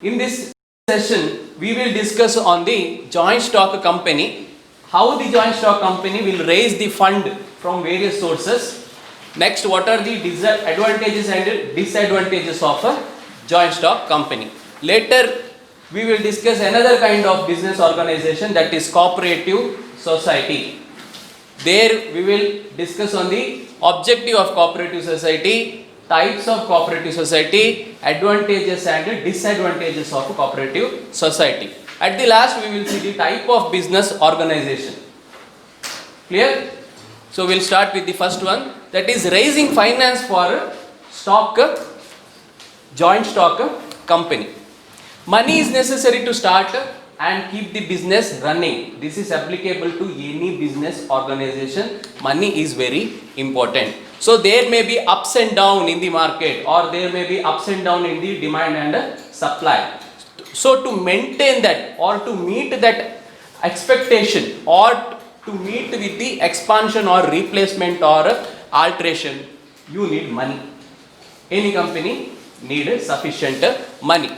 In this session, we will discuss on the joint stock company, how the joint stock company will raise the fund from various sources. Next, what are the advantages and disadvantages of a joint stock company. Later, we will discuss another kind of business organization, that is cooperative society. There we will discuss on the objective of cooperative society, types of cooperative society, advantages and disadvantages of cooperative society. At the last, we will see the type of business organization. Clear? So we will start with the first one, that is raising finance for joint stock company. Money is necessary to start and keep the business running. This is applicable to any business organization. Money is very important. So there may be ups and down in the market, or there may be ups and down in the demand and supply. So to maintain that, or to meet that expectation, or to meet with the expansion or replacement or alteration, you need money. Any company needs sufficient money.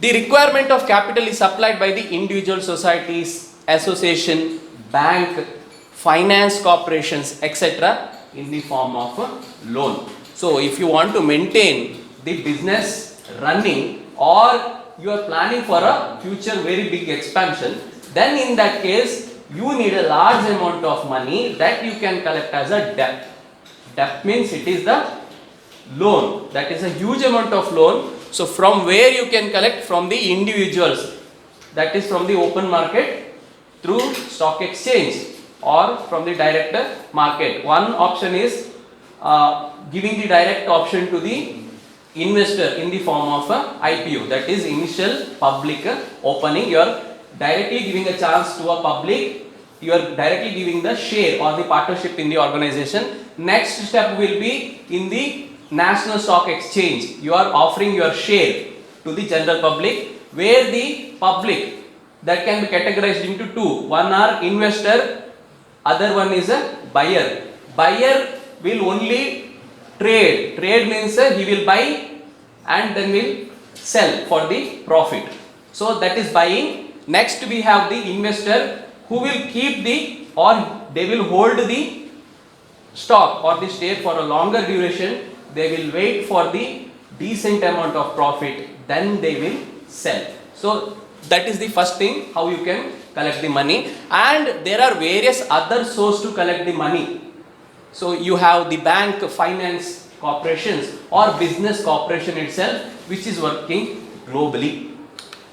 The requirement of capital is supplied by the individual societies, association, bank, finance corporations, etc. in the form of a loan. So if you want to maintain the business running, or you are planning for a future very big expansion, then in that case you need a large amount of money that you can collect as a debt. Debt means it is the loan, that is a huge amount of loan. So from where you can collect? From the individuals, that is from the open market, through stock exchange, or from the direct market. One option is giving the direct option to the investor in the form of a IPO, that is initial public opening. You are directly giving a chance to a public, you are directly giving the share or the partnership in the organization. Next step will be in the National Stock Exchange. You are offering your share to the general public, where the public, that can be categorized into two. One are investor, other one is a buyer. Buyer will only trade. Trade means he will buy and then will sell for the profit. So that is buying. Next we have the investor, who will keep the, or they will hold the stock or the share for a longer duration. They will wait for the decent amount of profit, then they will sell. So that is the first thing, how you can collect the money. And there are various other sources to collect the money. So you have the bank, finance corporations, or business corporation itself, which is working globally.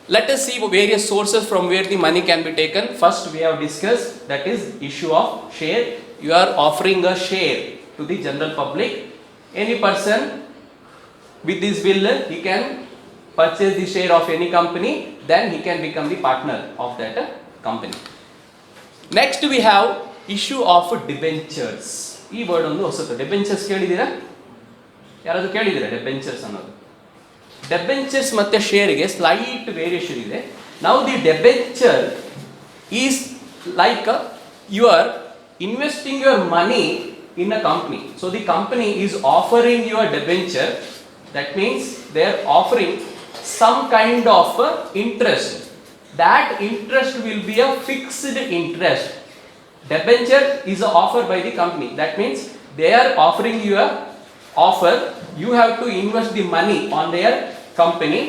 Let us see various sources from where the money can be taken. First we have discussed, that is issue of share. You are offering a share to the general public. Any person with this will, he can purchase the share of any company, then he can become the partner of that company. Next we have issue of debentures. ಈ word ಒಂದು ಹೊಸತು. ಡೆಬೆಂಚರ್ಸ್ ಕೇಳಿದ್ದೀರಾ? ಯಾರಾದರೂ ಕೇಳಿದ್ದೀರಾ ಡೆಬೆಂಚರ್ಸ್ ಅನ್ನೋದು? ಡೆಬೆಂಚರ್ಸ್ ಮತ್ತು ಶೇರ್ಗೆ slight variation ಇದೆ. ನಾವು the debenture is like you are investing your money in a company. So the company is offering you a debenture. That means they are offering some kind of interest. That interest will be a fixed interest. Debenture is an offer by the company. That means they are offering you a offer. You have to invest the money on their company.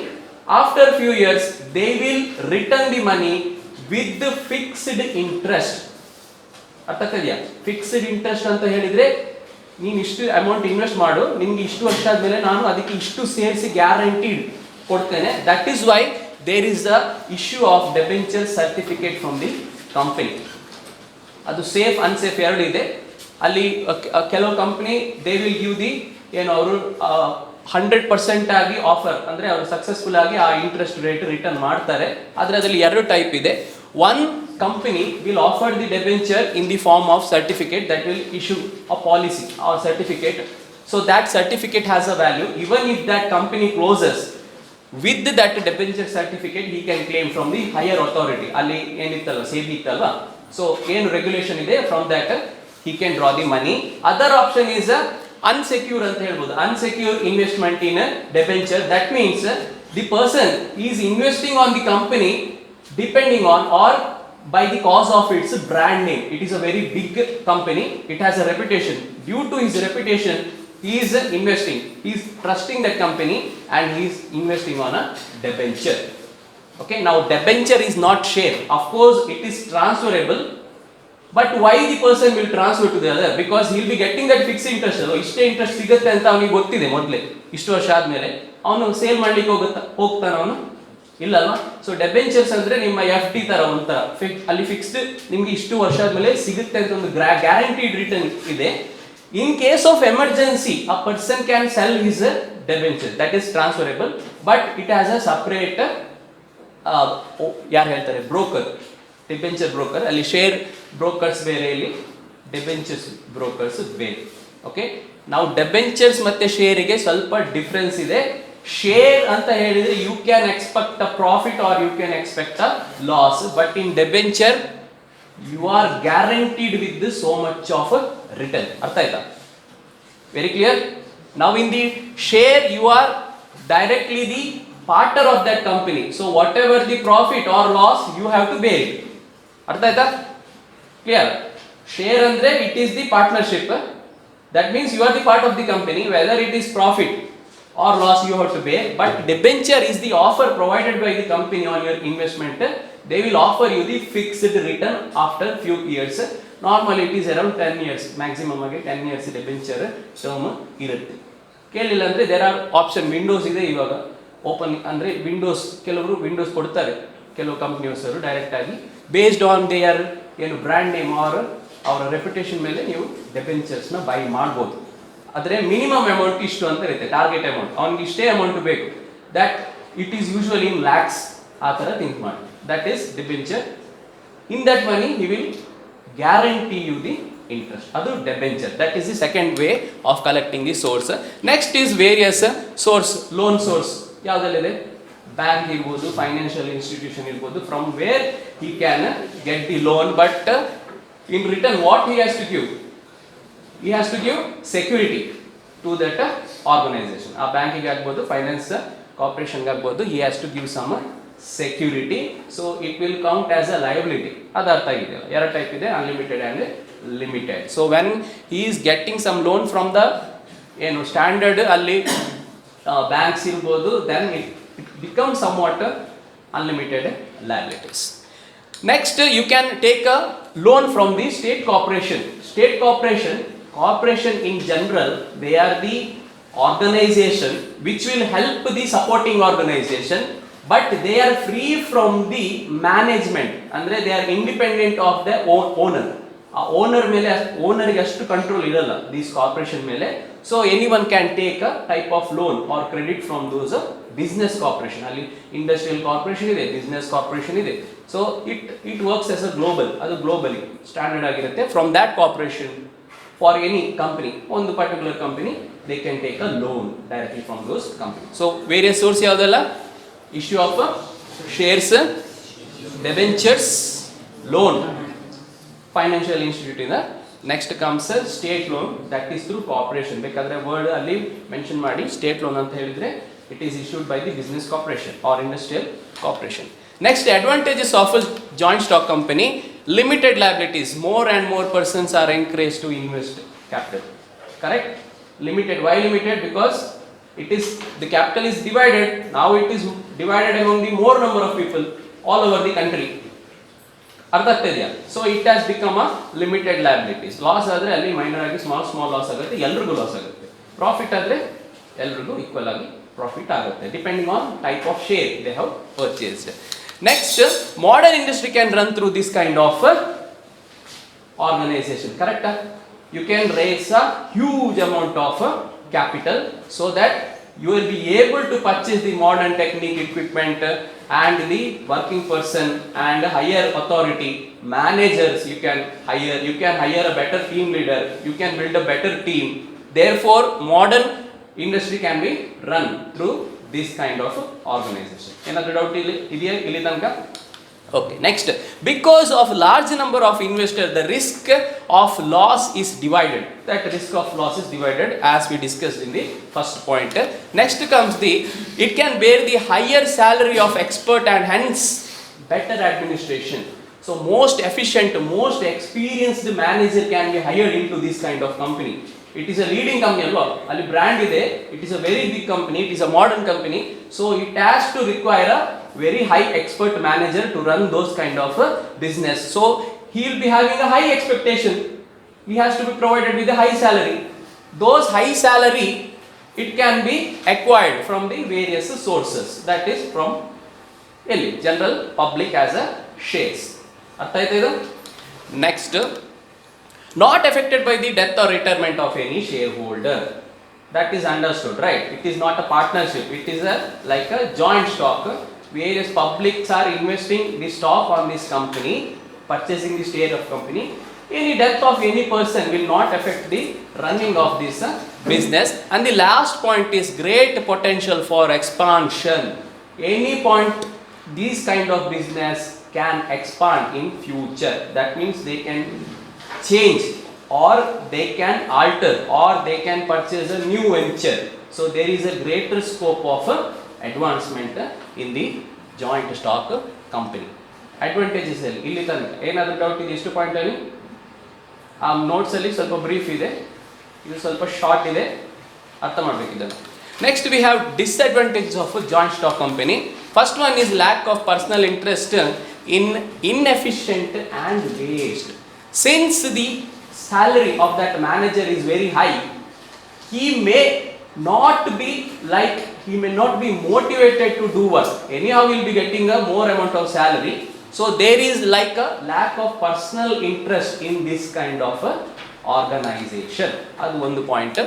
After a few years, they will return the money with the fixed interest. ಅರ್ಥ ಇದೆಯಾ? Fixed interest ಅಂತ ಹೇಳಿದರೆ, ನೀನು ಇಷ್ಟು amount invest ಮಾಡು, ನಿನ್ಗೆ ಇಷ್ಟು ವರ್ಷ ಆದಮೇಲೆ ನಾನು ಅದಕ್ಕೆ ಇಷ್ಟು ಸೇರಿಸಿ ಗ್ಯಾರಂಟಿಡ್ ಕೊಡ್ತೇನೆ. That is why there is the issue of debenture certificate from the company. ಅದು ಸೇಫ್ ಅನ್ಸೇಫ್ ಎರಡು ಇದೆ. ಅಲ್ಲಿ ಕೆಲವು company they will give the, ಏನು ಅವರು 100% ಆಗಿ ಆಫರ್, ಅಂದರೆ ಅವರು ಸಕ್ಸಸ್ಫುಲ್ ಆಗಿ ಆ ಇಂಟ್ರೆಸ್ಟ್ ರೇಟ್ ರಿಟರ್ನ್ ಮಾಡ್ತಾರೆ. ಆದರೆ ಅದರಲ್ಲಿ ಎರಡು ಟೈಪ್ ಇದೆ. One company will offer the debenture in the form of certificate, that will issue a policy or certificate. So that certificate has a value. Even if that company closes, with that debenture certificate he can claim from the higher authority. Ali enittalla SEBI ittalla, so ಏನು regulation ಇದೆ, from that he can draw the money. Other option is unsecure ಅಂತ ಹೇಳ್ಬೋದು. Unsecure investment in a debenture. That means the person is investing on the company depending on or by the cause of its brand name. It is a very big company, it has a reputation. Due to his reputation, he is investing, he is trusting that company and he is investing on a debenture. Okay, now debenture is not share. Of course it is transferable, but why the person will transfer to the other? Because he will be getting that fixed interest. ಇಷ್ಟೇ interest ಸಿಗುತ್ತೆ ಅಂತ ಅವನಿಗೆ ಗೊತ್ತಿದೆ ಮೊದಲೇ, ಇಷ್ಟು ವರ್ಷ ಆದಮೇಲೆ ಅವನು ಸೇಲ್ ಮಾಡ್ಲಿಕ್ಕೆ ಹೋಗ್ತಾನ ಅವನು ಇಲ್ಲಲ್ವಾ. ಸೊ ಡೆಬೆಂಚರ್ಸ್ ಅಂದ್ರೆ ನಿಮ್ಮ ಎಫ್ ಡಿ ತರ ಒಂಥರ ಅಲ್ಲಿ ಫಿಕ್ಸ್ಡ್ ನಿಮ್ಗೆ ಇಷ್ಟು ವರ್ಷ ಆದ್ಮೇಲೆ ಸಿಗುತ್ತೆ ಅಂತ ಒಂದು ಗ್ಯಾರಂಟಿಡ್ ರಿಟರ್ನ್ ಇದೆ. In case of emergency a person can sell his debenture, that is transferable, but it has a separate ಯಾರು ಹೇಳ್ತಾರೆ ಬ್ರೋಕರ್, ಡಿಬೆಂಚರ್ ಬ್ರೋಕರ್. ಅಲ್ಲಿ ಶೇರ್ ಬ್ರೋಕರ್ಸ್ ಬೇರೆ, ಇಲ್ಲಿ ಡಿಬೆಂಚರ್ಸ್ ಬ್ರೋಕರ್ಸ್ ಬೇರೆ. ಓಕೆ, ನಾವು ಡೆಬೆಂಚರ್ಸ್ ಮತ್ತೆ ಶೇರಿಗೆ ಸ್ವಲ್ಪ ಡಿಫ್ರೆನ್ಸ್ ಇದೆ. ಶೇರ್ ಅಂತ ಹೇಳಿದ್ರೆ you can expect a profit or you can expect a loss, but in debenture you are guaranteed with so much of return. ಅರ್ಥ ಆಯ್ತಾ? Very clear. ನಾವು in the share you are directly the partner of that company, so whatever the profit or loss you have to bear it. ಅರ್ಥ ಆಯ್ತಾ? Clear. Share ಅಂದ್ರೆ it is the partnership, that means you are the part of the company, whether it is profit or loss you have to bear. But debenture is the offer provided by the company on your investment. They will offer you the fixed return after few years. Normally it is around 10 years, maximum ಆಗಿ 10 years debenture term ಇರುತ್ತೆ. ಕೇಳಿಲ್ಲ ಅಂದ್ರೆ there are option, Windows ಇದೆ ಇವಾಗ open ಅಂದ್ರೆ Windows, ಕೆಲವರು Windows ಕೊಡ್ತಾರೆ, ಕೆಲವು ಕಂಪನಿಯವರು ಡೈರೆಕ್ಟ್ ಆಗಿ ಬೇಸ್ಡ್ ಆನ್ ದೇಯರ್ ಏನು ಬ್ರ್ಯಾಂಡ್ ನೇಮ್ ಆರ್ ಅವರ ರೆಪ್ಯುಟೇಷನ್ ಮೇಲೆ ನೀವು ಡೆಬೆಂಚರ್ಸ್ ನ ಬೈ ಮಾಡ್ಬೋದು. ಆದರೆ ಮಿನಿಮಮ್ ಅಮೌಂಟ್ ಇಷ್ಟು ಅಂತ ಇರುತ್ತೆ, ಟಾರ್ಗೆಟ್ ಅಮೌಂಟ್, ಅವ್ನಿಗೆ ಇಷ್ಟೇ ಅಮೌಂಟ್ ಬೇಕು, that it is usually in lakhs, ಆ ಥರ ಥಿಂಕ್ ಮಾಡಿ. That is debenture. In that money he will guarantee you the interest, ಅದು debenture. That is the second way of collecting the source. Next is various source, loan source ಯಾವುದಲ್ಲಿದೆ? Bank ಇರ್ಬೋದು, financial institution ಇರ್ಬೋದು, from where he can get the loan, but in return what he has to give? He has to give security to that organization. ಆ ಬ್ಯಾಂಕಿಗೆ ಆಗ್ಬೋದು, finance ಕಾರ್ಪೊರೇಷನ್ಗೆ ಆಗ್ಬೋದು, he has to give some security, so it will count as a liability. ಅದು ಅರ್ಥ ಆಗಿದೆಯಲ್ಲ? ಎರಡು type ಇದೆ, unlimited and limited. So when he is getting some loan from the ಏನು ಸ್ಟ್ಯಾಂಡರ್ಡ್ ಅಲ್ಲಿ ಬ್ಯಾಂಕ್ಸ್ ಇರ್ಬೋದು, then it becomes somewhat unlimited liabilities. Next, you can take a loan from the state corporation. State corporation in general, they are the organization which will help the supporting organization, but they are free from the management, andre they are independent of the owner. ಆ owner ಮೇಲೆ, ಓನರ್ಗೆ ಅಷ್ಟು control ಇರಲ್ಲ this corporation ಮೇಲೆ. So anyone can take a type of loan or credit from those business corporation. ಅಲ್ಲಿ industrial corporation ಇದೆ, business corporation ಇದೆ. So it works as a global, ಅದು ಗ್ಲೋಬಲಿ ಸ್ಟ್ಯಾಂಡರ್ಡ್ ಆಗಿರುತ್ತೆ. From that corporation for any company, ಒಂದು particular company, they can take a loan directly from those company. So various source ಯಾವುದೆಲ್ಲ? Issue of shares, ಡೆಬೆಂಚರ್ಸ್, loan financial institute ಇಂದ. Next comes state loan, that is through corporation. ಬೇಕಾದ್ರೆ word ಅಲ್ಲಿ mention ಮಾಡಿ, state loan ಅಂತ ಹೇಳಿದ್ರೆ it is issued by the business corporation or industrial corporation. Next, advantages of a joint stock company: limited liabilities. More and more persons are encouraged to invest capital. Correct? Limited. Why limited? Because it is, the capital is divided. Now it is divided among the more number of people all over the country. ಅರ್ಥ ಆಗ್ತಿದೆಯಾ? So it has become a limited liabilities. Loss ಆದರೆ ಅಲ್ಲಿ minor ಆಗಿ small loss ಆಗುತ್ತೆ, ಎಲ್ರಿಗೂ loss ಆಗುತ್ತೆ. Profit ಆದರೆ ಎಲ್ರಿಗೂ ಈಕ್ವಲ್ ಆಗಿ ಪ್ರಾಫಿಟ್ ಆಗುತ್ತೆ, depending on type of share they have purchased. Next, modern industry can run through this kind of organization. Correct? You can raise a huge amount of capital so that you will be able to purchase the modern technique, equipment, and the working person and higher authority managers. You can hire a better team leader. You can build a better team. Therefore, modern industry can be run through this kind of organization. ಏನಾದರೂ doubt ಇದೆಯಾ ಇಲ್ಲಿ ತನಕ? Okay, next, because of large number of investors, the risk of loss is divided. That risk of loss is divided as we discussed in the first point. Next comes it can bear the higher salary of expert and hence better administration. So most efficient, most experienced manager can be hired into this kind of company. It is a leading company, ali brand ide, it is a very big company, it is a modern company, so it has to require a very high expert manager to run those kind of business. So he will be having a high expectation, he has to be provided with a high salary. Those high salary, it can be acquired from the various sources, that is from general public as a shares. ಅರ್ಥ ಆಯ್ತಾ ಇದು? Next, not affected by the death or retirement of any shareholder. That is understood, right? It is not a partnership, it is like a joint stock. Various publics are investing the stock on this company, purchasing the share of company. Any death of any person will not affect the running of this business. And the last point is great potential for expansion. Any point this kind of business can expand in future. That means they can change or they can alter or they can purchase a new venture. So there is a greater scope of advancement in the joint stock company. Advantages ಇಲ್ಲಿ ತನಕ ಏನಾದರೂ doubt ಇದೆ ಎಷ್ಟು point ಅಲ್ಲಿ? ಆ notes ಅಲ್ಲಿ ಸ್ವಲ್ಪ brief ಇದೆ, ಇದು ಸ್ವಲ್ಪ ಶಾರ್ಟ್ ಇದೆ, ಅರ್ಥ ಮಾಡಬೇಕು ಇದನ್ನು. Next we have disadvantages of a joint stock company. First one is lack of personal interest in inefficient and waste. Since the salary of that manager is very high, he may not be motivated to do work. Anyhow he will be getting a more amount of salary. So there is like a lack of personal interest in this kind of organization. ಅದು ಒಂದು point.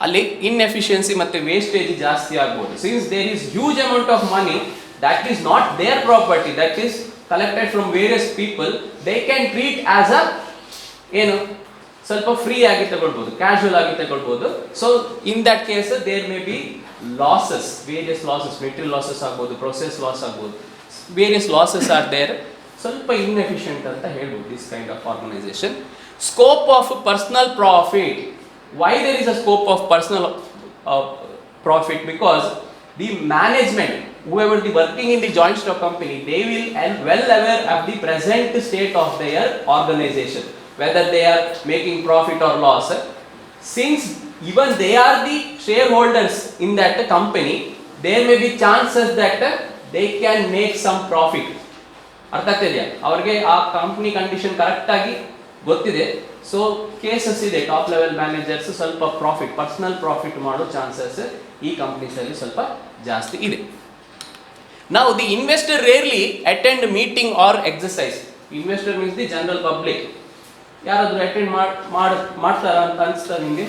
ಅಲ್ಲಿ inefficiency ಮತ್ತು wastage ಜಾಸ್ತಿ ಆಗ್ಬೋದು. Since there is huge amount of money that is not their property, that is collected from various people, they can treat as a ಸ್ವಲ್ಪ free ಆಗಿ ತಗೊಳ್ಬೋದು, casual ಆಗಿ ತಗೊಳ್ಬೋದು. So in that case there may be losses, various losses, material losses ಆಗ್ಬೋದು, process loss ಆಗ್ಬೋದು, various losses are there. ಸ್ವಲ್ಪ inefficient ಅಂತ ಹೇಳ್ಬೋದು this kind of organisation. Scope of personal profit. Why there is a scope of personal profit? Because the management, whoever the working in the joint stock company, they will well aware of the present state of their organization, whether they are making profit or loss. Since even they are the shareholders in that company, there may be chances that they can make some profit. ಅರ್ಥ ಆಗ್ತಿದೆಯಾ? ಅವ್ರಿಗೆ ಆ company condition correct ಆಗಿ ಗೊತ್ತಿದೆ. So cases ಇದೆ, top level managers ಸ್ವಲ್ಪ profit, personal profit ಮಾಡೋ chances ಈ ಕಂಪ್ನೀಸಲ್ಲಿ ಸ್ವಲ್ಪ ಜಾಸ್ತಿ ಇದೆ. ನಾವು the investor rarely attend meeting or exercise. Investor means the general public. ಯಾರಾದರೂ ಅಟೆಂಡ್ ಮಾಡ್ತಾರ ಅಂತ ಅನಿಸ್ತಾ ನಿಮಗೆ?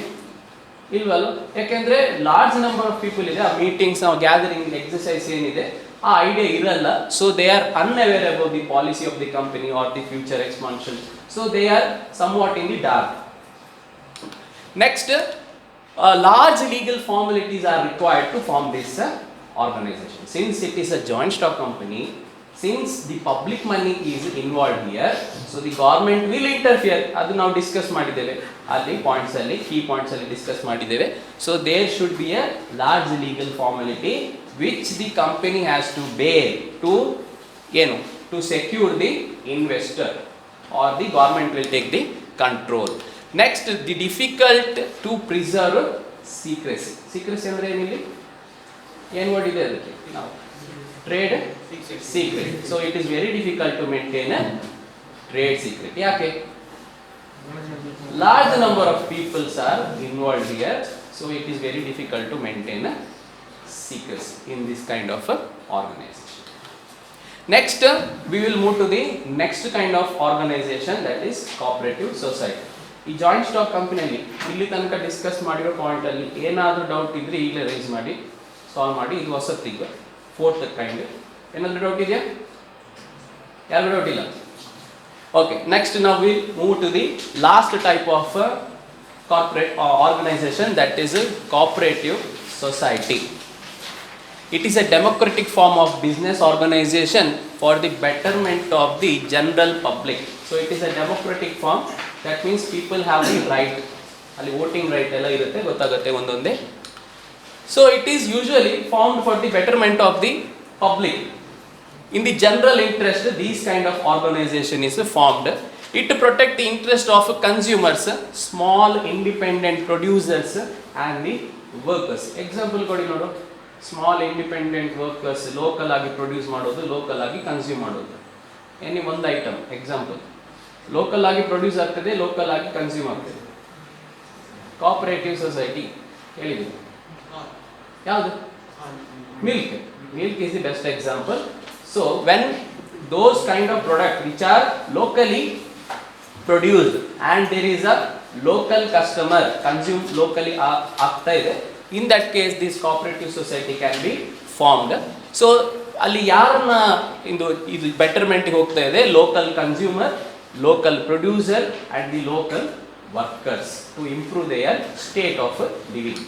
ಇಲ್ವಲ್ಲ, ಯಾಕೆಂದರೆ ಲಾರ್ಜ್ ನಂಬರ್ ಆಫ್ ಪೀಪಲ್ ಇದೆ, ಆ ಮೀಟಿಂಗ್ಸ್, ಗ್ಯಾದರಿಂಗ್, ಎಕ್ಸಸೈಸ್ ಏನಿದೆ ಆ ಐಡಿಯಾ ಇರಲ್ಲ. So they are unaware about the policy of the company R the future expansion. So they are somewhat in the dark. Next, large legal formalities are required to form this organization. Since it is a joint stock company, since the public money is involved here, so the government will interfere. Adu now discuss madideve, alli points alli, key points alli discuss madideve. So there should be a large legal formality which the company has to bear to secure the investor, or the government will take the control. Next, the difficult to preserve secrecy. Secrecy ಅಂದ್ರೆ ಏನಿಲ್ಲ, ಏನು word ಇದೆ ಅದಕ್ಕೆ? ನಾವು trade secret. So it is very difficult to maintain a trade secret. ಯಾಕೆ? Large number of peoples are involved here, so it is very difficult to maintain a secrecy in this kind of organization. Next, we will move to the next kind of organization, that is cooperative society. ಈ joint stock ಕಂಪನಿಯಲ್ಲಿ ಇಲ್ಲಿ ತನಕ discuss ಮಾಡಿರೋ point ಅಲ್ಲಿ ಏನಾದರೂ doubt ಇದ್ರೆ ಈಗಲೇ rice ಮಾಡಿ, ಸಾಲ್ವ್ ಮಾಡಿ. ಇದು ಹೊಸತ್ತಿಗೆ ಫೋರ್ತ್ ಕೈಂಡ್. ಏನಾದರೂ ಡೌಟ್ ಇದೆಯಾ? ಯಾರು ಡೌಟ್ ಇಲ್ಲ? ಓಕೆ, ನೆಕ್ಸ್ಟ್ ನಾವು will move to the last type of corporate organisation, that is cooperative society. It is a democratic form of business organization for the betterment of the general public. So it is a democratic form, that means people have the right, ಅಲ್ಲಿ voting right ಎಲ್ಲ ಇರುತ್ತೆ, ಗೊತ್ತಾಗುತ್ತೆ ಒಂದೊಂದೇ. So it is usually formed for the betterment of the public. In the general interest, these kind of organization is formed. It protect the interest of consumers, small independent producers and the workers. Example ಕೊಡಿ ನೋಡು, small independent workers local ಆಗಿ produce ಮಾಡೋದು, local ಆಗಿ consume ಮಾಡೋದು. Any ಒಂದು item example, local ಆಗಿ produce ಆಗ್ತದೆ, local ಆಗಿ ಕನ್ಸ್ಯೂಮ್ ಆಗ್ತದೆ. ಕೋಆಪರೇಟಿವ್ ಸೊಸೈಟಿ ಹೇಳಿದ್ವಿ, ಯಾವುದು? Milk. Milk is the best example. So when those kind of product which are locally produced and there is a local customer consumed locally ಆಗ್ತಾ ಇದೆ, in that case this cooperative society can be formed. So ಅಲ್ಲಿ ಯಾರನ್ನ ಇದು betterment ಹೋಗ್ತಾ ಇದೆ? Local consumer, local producer and the local workers to improve their state of living.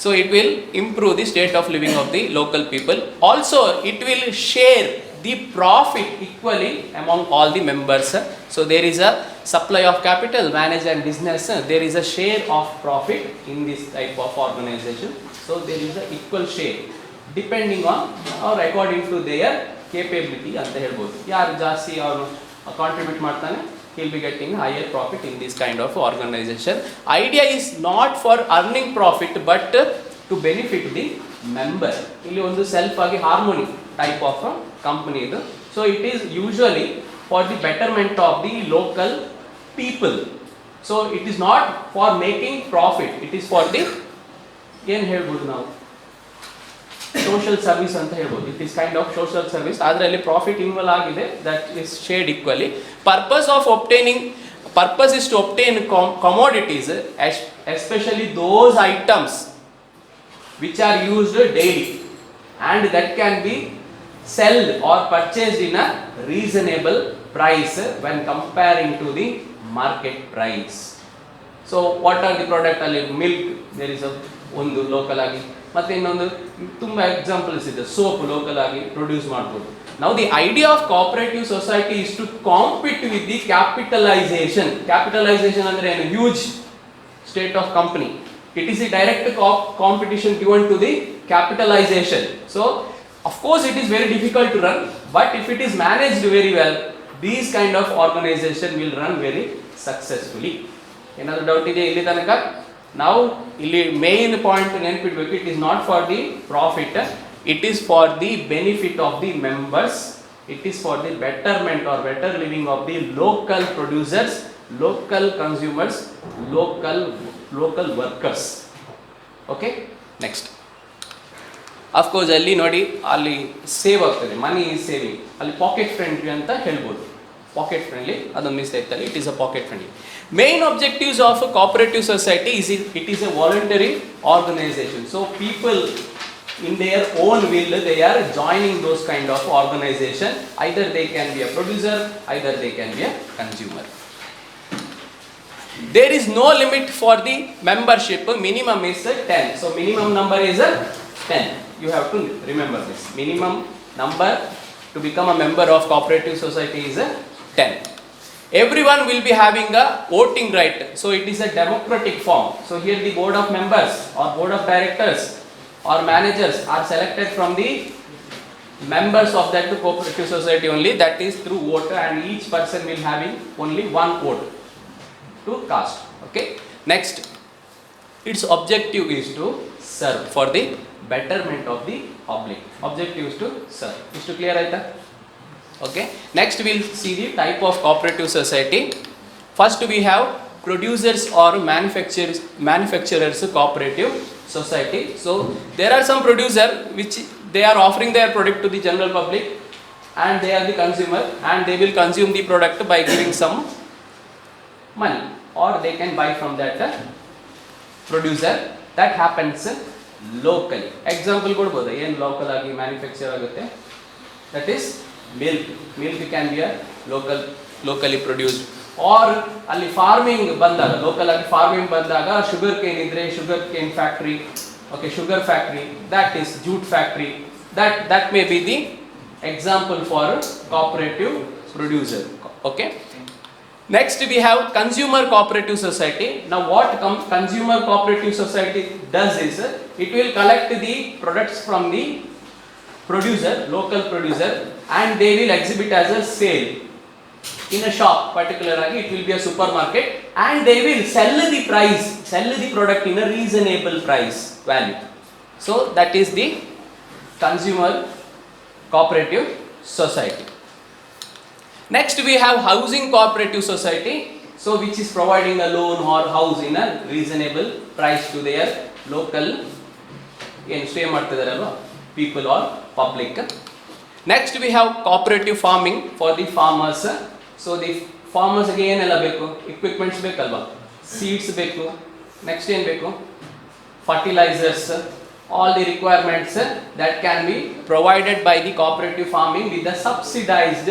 So it will improve the state of living of the local people. Also it will share the profit equally among all the members. So there is a supply of capital, manage and business, there is a share of profit in this type of organization. So there is a equal share depending on or according to their capability ಅಂತ ಹೇಳ್ಬೋದು. ಯಾರು ಜಾಸ್ತಿ ಅವರು contribute ಮಾಡ್ತಾನೆ, he'll be getting higher profit in this kind of organization. Idea is not for earning profit but to benefit the member. ಇಲ್ಲಿ ಒಂದು self ಆಗಿ harmony type of company ಇದು. So it is usually for the betterment of the local people. So it is not for making profit, it is for the ಏನು ಹೇಳ್ಬೋದು ನಾವು social service ಅಂತ ಹೇಳ್ಬೋದು. It is kind of social service, ಅದರಲ್ಲಿ profit involve ಆಗಿದೆ, that is shared equally. Purpose is to obtain commodities, especially those items which are used daily and that can be sold or purchased in a reasonable price when comparing to the market price. So what are the product? ಅಲ್ಲಿ milk, there is a ಒಂದು local ಆಗಿ, ಮತ್ತೆ ಇನ್ನೊಂದು ತುಂಬ examples ಇದೆ, soap local ಆಗಿ produce ಮಾಡ್ಬೋದು. Now the idea of cooperative society is to compete with the capitalization. Capitalization ಅಂದ್ರೆ ಏನು? Huge state of company. It is a direct competition given to the capitalization. So of course it is very difficult to run, but if it is managed very well, these kind of organization will run very successfully. ಏನಾದರೂ doubt ಇದೆ ಇಲ್ಲಿ ತನಕ? ನಾವು ಇಲ್ಲಿ main point ನೆನಪಿಡ್ಬೇಕು, it is not for the profit, it is for the benefit of the members, it is for the betterment or better living of the local producers, local consumers, local workers. Okay, next. Of course ಅಲ್ಲಿ ನೋಡಿ, ಅಲ್ಲಿ save ಆಗ್ತದೆ, money is saving, ಅಲ್ಲಿ pocket friendly ಅಂತ ಹೇಳ್ಬೋದು. Pocket friendly ಅದೊಂದು miss ಆಯ್ತಲ್ಲಿ, it is a pocket friendly. Main objectives of a cooperative society is it is a voluntary organization. So people in their own will they are joining those kind of organization. Either they can be a producer, either they can be a consumer. There is no limit for the membership. Minimum is 10. So minimum number is 10. You have to remember this. Minimum number to become a member of cooperative society is 10. Everyone will be having a voting right. So it is a democratic form. So here the board of members or board of directors or managers are selected from the members of that cooperative society only, that is through vote, and each person will having only one vote to cast. Okay, next, its objective is to serve for the betterment of the public. Objective is to serve. Is to clear aita? Okay, next we'll see the type of cooperative society. First we have producers or manufacturers cooperative society. So there are some producer which they are offering their product to the general public and they are the consumer and they will consume the product by giving some money or they can buy from that producer. That happens locally. Example ಕೊಡಬಹುದು, ಏನು local ಆಗಿ manufacture ಆಗುತ್ತೆ? That is milk can be a locally produced. Or ಅಲ್ಲಿ farming ಬಂದಾಗ, local ಆಗಿ farming ಬಂದಾಗ, sugar cane ಇದ್ರೆ sugar cane factory Okay, sugar factory, that is jute factory, that may be the example for cooperative producer. Okay, next we have consumer cooperative society. Now what consumer cooperative society does is it will collect the products from the producer, local producer, and they will exhibit as a sale in a shop. Particularly it will be a supermarket, and they will sell the product in a reasonable price value. So that is the consumer cooperative society. Next we have housing cooperative society, so which is providing a loan or house in a reasonable price to their local stay ಮಾಡ್ತಿದಾರಲ್ವಾ people or public. Next we have cooperative farming for the farmers. So the farmers ಗೆ ಏನೆಲ್ಲ ಬೇಕು, equipments ಬೇಕಲ್ವಾ, seeds ಬೇಕು, next ಏನು ಬೇಕು, fertilizers, all the requirements that can be provided by the cooperative farming with the subsidized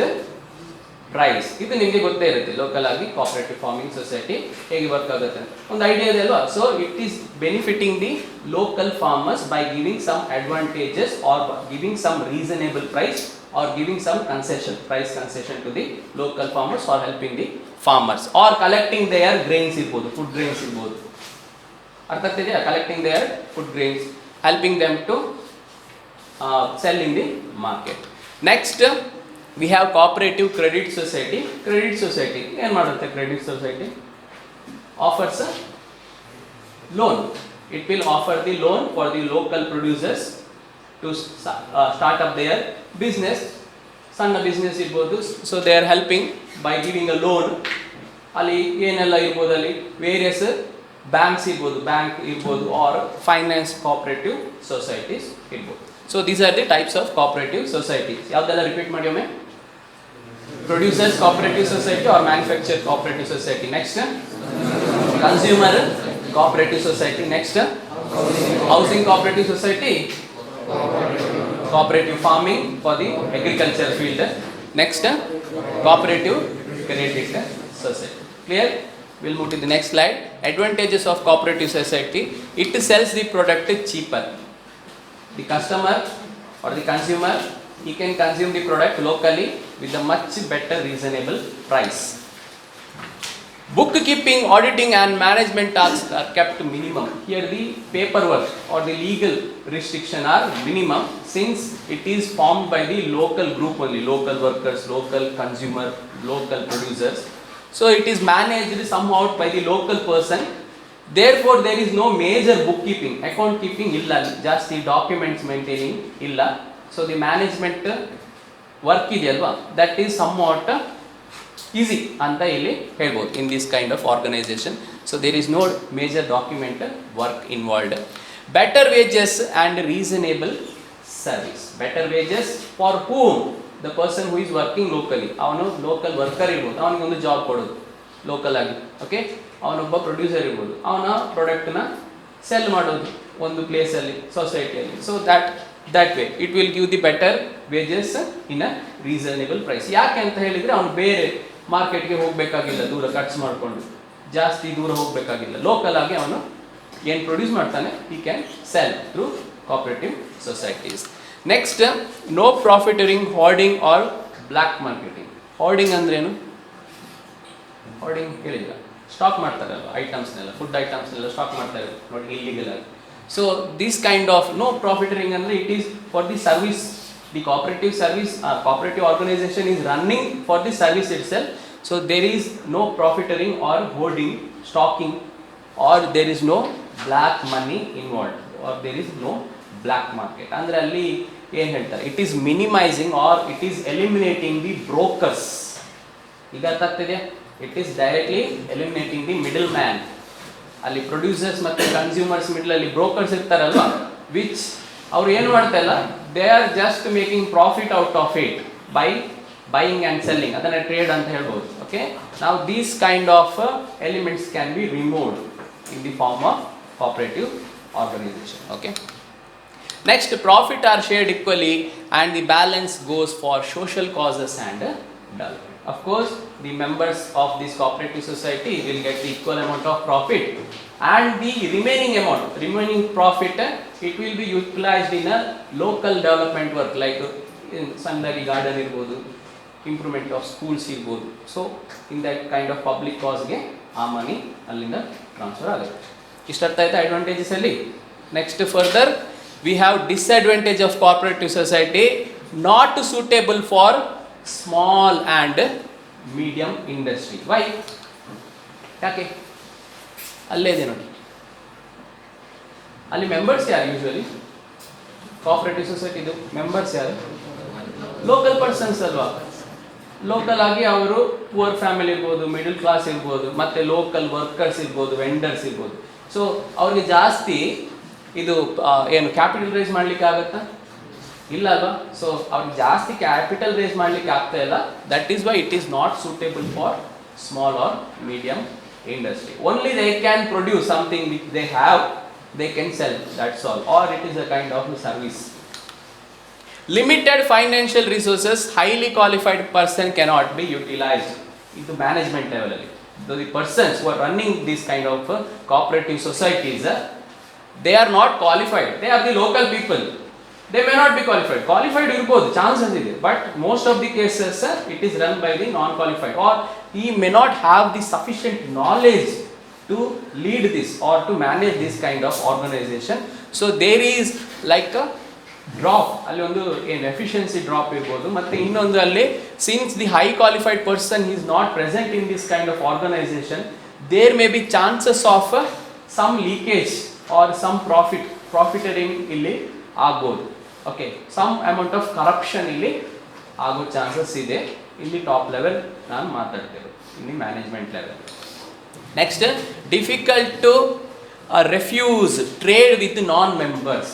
price. ಇದು ನಿಮಗೆ ಗೊತ್ತೇ ಇರುತ್ತೆ ಲೋಕಲ್ ಆಗಿ cooperative farming society ಹೇಗೆ ವರ್ಕ್ ಆಗುತ್ತೆ ಒಂದು ಐಡಿಯಾ ಇದೆ ಅಲ್ವಾ. So it is benefiting the local farmers by giving some advantages or giving some reasonable price or giving some concession, price concession to the local farmers or helping the farmers or collecting their grains ಇರ್ಬೋದು, food grains ಇರ್ಬೋದು. ಅರ್ಥ ಆಗ್ತಿದೆಯಾ? Collecting their food grains, helping them to sell in the market. Next we have cooperative credit society. Credit society ಏನು ಮಾಡುತ್ತೆ? Credit society offers a loan. It will offer the loan for the local producers to start up their business, ಸಣ್ಣ business ಇರ್ಬೋದು. So they are helping by giving a loan. ಅಲ್ಲಿ ಏನೆಲ್ಲ ಇರ್ಬೋದು, ಅಲ್ಲಿ various banks ಇರ್ಬೋದು, bank ಇರ್ಬೋದು, R finance cooperative societies ಇರ್ಬೋದು. So these are the types of cooperative societies. ಯಾವುದೆಲ್ಲ ರಿಪೀಟ್ ಮಾಡಿ ಒಮ್ಮೆ? Producers cooperative society R manufacture cooperative society. Next consumer cooperative society. Next housing cooperative society, cooperative farming for the agriculture field. Next cooperative credit society. Clear? We'll move to the next slide. Advantages of cooperative society: it sells the product cheaper. The customer or the consumer, he can consume the product locally with a much better reasonable price. Bookkeeping, auditing and management tasks are kept minimum. Here the paperwork or the legal restriction are minimum, since it is formed by the local group only, local workers, local consumer, local producers. So it is managed somehow by the local person. Therefore there is no major bookkeeping, account keeping illa, just the documents maintaining illa. So the management work ideyalva, that is somewhat easy anta ಇಲ್ಲಿ ಹೇಳ್ಬೋದು in this kind of organization. So there is no major document work involved. Better wages and reasonable service. Better wages for whom? The person who is working locally. ಅವನು local worker ಇರ್ಬೋದು, ಅವನಿಗೆ ಒಂದು job ಕೊಡೋದು local ಆಗಿ. Okay, ಅವನೊಬ್ಬ producer ಇರ್ಬೋದು, ಅವನ ಪ್ರಾಡಕ್ಟ್ನ ಸೆಲ್ ಮಾಡೋದು ಒಂದು ಪ್ಲೇಸಲ್ಲಿ, ಸೊಸೈಟಿಯಲ್ಲಿ. So that way it will give the better wages in a reasonable price. ಯಾಕೆ ಅಂತ ಹೇಳಿದರೆ ಅವನು ಬೇರೆ ಮಾರ್ಕೆಟ್ಗೆ ಹೋಗಬೇಕಾಗಿಲ್ಲ, ದೂರ ಖರ್ಚು ಮಾಡಿಕೊಂಡು ಜಾಸ್ತಿ ದೂರ ಹೋಗಬೇಕಾಗಿಲ್ಲ. ಲೋಕಲ್ ಆಗಿ ಅವನು ಏನು ಪ್ರೊಡ್ಯೂಸ್ ಮಾಡ್ತಾನೆ, he can sell through cooperative societies. Next, no profiteering, hoarding or black marketing. Hoarding ಅಂದ್ರೇನು? ಹೋರ್ಡಿಂಗ್ ಹೇಳಿಲ್ಲ, ಸ್ಟಾಕ್ ಮಾಡ್ತಾರಲ್ವ ಐಟಮ್ಸ್ನೆಲ್ಲ, ಫುಡ್ ಐಟಮ್ಸ್ನೆಲ್ಲ ಸ್ಟಾಕ್ ಮಾಡ್ತಾರೆ ನೋಡಿ ಇಲ್ಲಿಗಲ್ ಆಗಿ. So this kind of no profiteering ಅಂದರೆ it is for the service. The cooperative service, cooperative organization is running for the service itself. So there is no profiteering or hoarding, stocking, or there is no black money involved, or there is no black market. Andre alli ಏನು ಹೇಳ್ತಾರೆ, it is minimizing or it is eliminating the brokers. ಈಗ ಅರ್ಥ ಆಗ್ತಿದೆಯಾ? It is directly eliminating the middleman. ಅಲ್ಲಿ producers ಮತ್ತು consumers middle ಅಲ್ಲಿ brokers ಇರ್ತಾರಲ್ವಾ, which ಅವ್ರು ಏನು ಮಾಡ್ತಾ ಇಲ್ಲ, they are just making profit out of it by buying and selling. ಅದನ್ನು ಟ್ರೇಡ್ ಅಂತ ಹೇಳ್ಬೋದು. ಓಕೆ, ನಾವು these kind of elements can be removed in the form of cooperative organization. Okay, next, profit are shared equally and the balance goes for social causes and development. Of course, the members of this cooperative society will get the equal amount of profit, and the remaining profit it will be utilized in a local development work like in Sandari garden irbodu, improvement of schools irbodu. So in that kind of public cause ge aa money allinda transfer agutte. Ishta artha aita advantages alli. Next further we have disadvantage of cooperative society, not suitable for small and medium industry. Why? ಯಾಕೆ ಅಲ್ಲೇ ಇದೆ ನೋಡಿ, ಅಲ್ಲಿ members ಯಾರು usually cooperative ಸೊಸೈಟಿದು members ಯಾರು? Local persons ಅಲ್ವಾ. Local ಆಗಿ ಅವರು ಪುವರ್ ಫ್ಯಾಮಿಲಿ ಇರ್ಬೋದು, ಮಿಡಲ್ ಕ್ಲಾಸ್ ಇರ್ಬೋದು, ಮತ್ತೆ ಲೋಕಲ್ ವರ್ಕರ್ಸ್ ಇರ್ಬೋದು, ವೆಂಡರ್ಸ್ ಇರ್ಬೋದು. ಸೊ ಅವ್ರಿಗೆ ಜಾಸ್ತಿ ಇದು ಏನು ಕ್ಯಾಪಿಟಲ್ ರೈಸ್ ಮಾಡ್ಲಿಕ್ಕೆ ಆಗುತ್ತಾ? ಇಲ್ಲ ಅಲ್ವಾ. ಸೊ ಅವ್ರಿಗೆ ಜಾಸ್ತಿ ಕ್ಯಾಪಿಟಲ್ ರೈಸ್ ಮಾಡ್ಲಿಕ್ಕೆ ಆಗ್ತಾ ಇಲ್ಲ. That is why it is not suitable for small or medium industry. Only they can produce something which they have, they can sell, that's all, or it is a kind of a service. Limited financial resources, highly qualified person cannot be utilized into management level. The persons who are running this kind of cooperative societies, they are not qualified, they are the local people, they may not be qualified. Qualified irbodu, chances ide, but most of the cases it is run by the non qualified, or he may not have the sufficient knowledge to lead this or to manage this kind of organization. So there is like a drop, alli ondu efficiency drop irbodu, matte innondu alli since the high qualified person is not present in this kind of organization, there may be chances of some leakage or some profiteering illi agbodu. Okay, some amount of corruption illi ಆಗೋ chances ಇದೆ. ಇಲ್ಲಿ top level ನಾನು ಮಾತಾಡ್ತೇವೆ, ಇಲ್ಲಿ management level. Next, difficult to refuse trade with non members.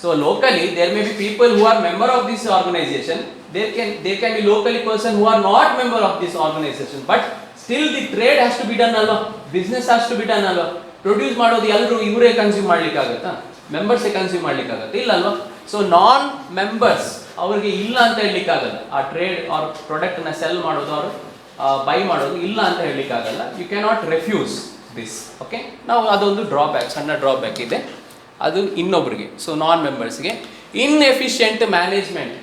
So locally there may be people who are member of this organisation, there can be locally person who are not member of this organisation, but still the trade has to be done ಅಲ್ವಾ, business has to be done ಅಲ್ವಾ. Produce ಮಾಡೋದು ಎಲ್ಲರೂ ಇವರೇ consume ಮಾಡ್ಲಿಕ್ಕಾಗತ್ತಾ? ಮೆಂಬರ್ಸೇ consume ಮಾಡ್ಲಿಕ್ಕಾಗತ್ತೆ? ಇಲ್ಲ ಅಲ್ವಾ. So ನಾನ್ members ಅವ್ರಿಗೆ ಇಲ್ಲ ಅಂತ ಹೇಳಲಿಕ್ಕಾಗಲ್ಲ. ಆ ಟ್ರೇಡ್ ಅವ್ರ ಪ್ರಾಡಕ್ಟ್ನ ಸೆಲ್ ಮಾಡೋದು, ಅವರು ಬೈ ಮಾಡೋದು ಇಲ್ಲ ಅಂತ ಹೇಳಲಿಕ್ಕಾಗಲ್ಲ. You cannot refuse this. Okay, ನಾವು ಅದೊಂದು ಡ್ರಾಬ್ಯಾಕ್, ಸಣ್ಣ ಡ್ರಾಬ್ಯಾಕ್ ಇದೆ, ಅದು ಇನ್ನೊಬ್ರಿಗೆ. ಸೊ ನಾನ್ ಮೆಂಬರ್ಸ್ಗೆ inefficient management.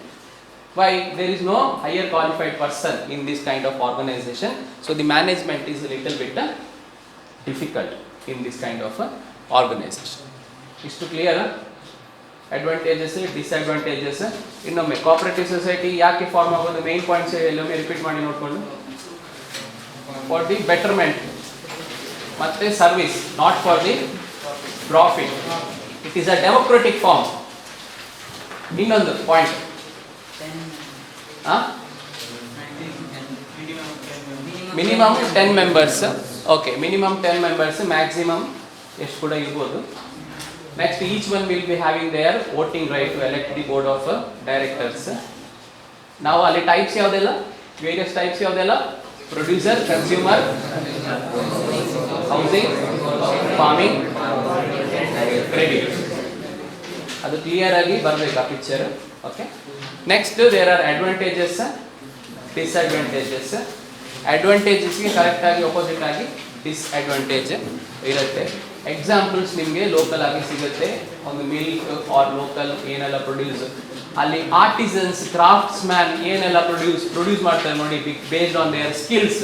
Why? There is no higher qualified person in this kind of organisation. So the management is little bit difficult in this kind of organisation. ಇಷ್ಟು clear? Advantages, disadvantages. ಇನ್ನೊಮ್ಮೆ cooperative society ಯಾಕೆ form ಆಗೋದು, main points ಎಲ್ಲೊಮ್ಮೆ repeat ಮಾಡಿ ನೋಡ್ಕೊಂಡು. For the betterment ಮತ್ತೆ service, not for the profit. It is a democratic form. ಇನ್ನೊಂದು point, minimum 10 members. Okay, minimum 10 members, maximum ಎಷ್ಟು ಕೂಡ ಇರ್ಬೋದು. Next, each one will be having their voting right to elect the board of directors. Now, all types ಯಾವ್ದೆಲ್ಲ, various types ಯಾವ್ದೆಲ್ಲ? Producer, consumer, housing, farming, credit. ಅದು clear ಆಗಿ ಬರಬೇಕು ಆ picture. Okay, next there are advantages, disadvantages. ಅಡ್ವಾಂಟೇಜಸ್ಗೆ correct ಆಗಿ opposite ಆಗಿ disadvantage ಇರುತ್ತೆ. ಎಕ್ಸಾಂಪಲ್ಸ್ ನಿಮಗೆ ಲೋಕಲ್ ಆಗಿ ಸಿಗುತ್ತೆ. ಒಂದು ಮಿಲ್ಕ್ ಆರ್ ಲೋಕಲ್ ಏನೆಲ್ಲ ಪ್ರೊಡ್ಯೂಸ್, ಅಲ್ಲಿ ಆರ್ಟಿಸನ್ಸ್, ಕ್ರಾಫ್ಟ್ಸ್ ಮ್ಯಾನ್ ಏನೆಲ್ಲ ಪ್ರೊಡ್ಯೂಸ್ ಮಾಡ್ತಾರೆ ನೋಡಿ, ಬೇಸ್ಡ್ ಆನ್ ದೇಯರ್ ಸ್ಕಿಲ್ಸ್.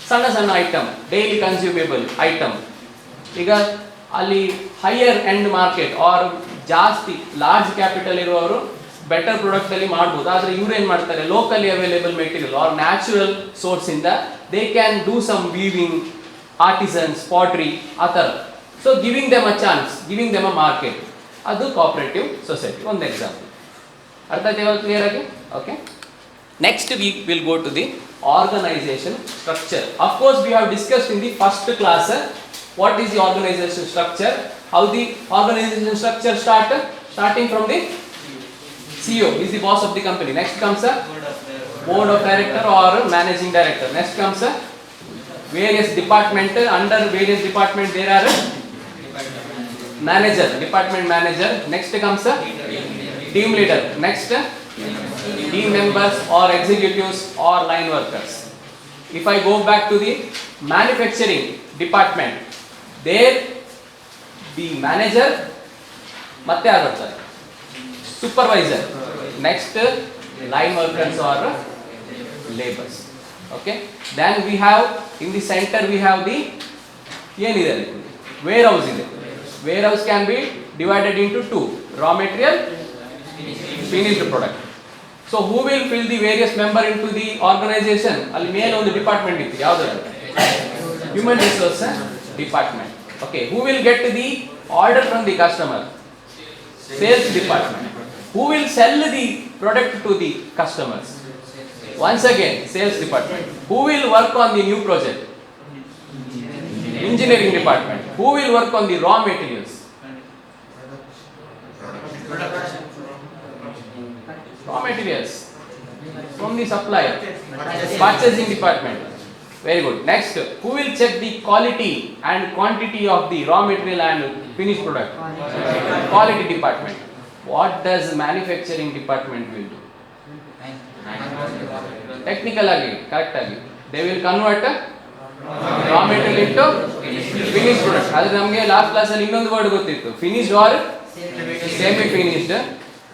ಸಣ್ಣ ಸಣ್ಣ ಐಟಮ್, ಡೈಲಿ ಕನ್ಸ್ಯೂಮೇಬಲ್ ಐಟಮ್. ಈಗ ಅಲ್ಲಿ ಹೈಯರ್ ಎಂಡ್ ಮಾರ್ಕೆಟ್ ಆರ್ ಜಾಸ್ತಿ ಲಾರ್ಜ್ ಕ್ಯಾಪಿಟಲ್ ಇರುವವರು ಬೆಟರ್ ಪ್ರಾಡಕ್ಟ್ ಅಲ್ಲಿ ಮಾಡ್ಬೋದು. ಆದರೆ ಇವ್ರು ಏನು ಮಾಡ್ತಾರೆ, locally available material or natural source ಇಂದ they can do some weaving, artisans, pottery, ಆ ಥರ. So giving them a chance, giving them a market. ಅದು ಕೋಆಪರೇಟಿವ್ ಸೊಸೈಟಿ ಒಂದು ಎಕ್ಸಾಂಪಲ್. ಅರ್ಥ ಆಯ್ತು ಇವಾಗ ಕ್ಲಿಯರ್ ಆಗಿ? Okay, next we will go to the organization structure. Of course we have discussed in the first class what is the organization structure, how the organization structure starting from the CEO is the boss of the company. Next comes a board of director or managing director. Next comes a various department, under various department there are manager, department manager. Next comes a team leader. Next team members or executives or line workers. If I go back to the manufacturing department, there the manager ಮತ್ತೆ ಯಾರು ಬರ್ತಾರೆ? Supervisor. Next line workers R labours. Okay, then we have in the center we have the ಏನಿದೆ ಅಲ್ಲಿ warehouse ಇದೆ. Warehouse can be divided into two, raw material, finished product. So who will fill the various member into the organization? ಅಲ್ಲಿ ಮೇಲೆ ಒಂದು department ಇತ್ತು, ಯಾವುದು? Human resource department. Okay, who will get the order from the customer? Sales department. Who will sell the product to the customers? Once again, sales department. Who will work on the new project? Engineering department. Who will work on the raw materials? Raw materials from the supplier. Purchasing department. Very good. Next, who will check the quality and quantity of the raw material and finished product? Quality department. What does manufacturing department will do? Technical agi, correct agi. They will convert raw material into finished product. Adu namage last class alli innondu word gottittu, finished or semi finished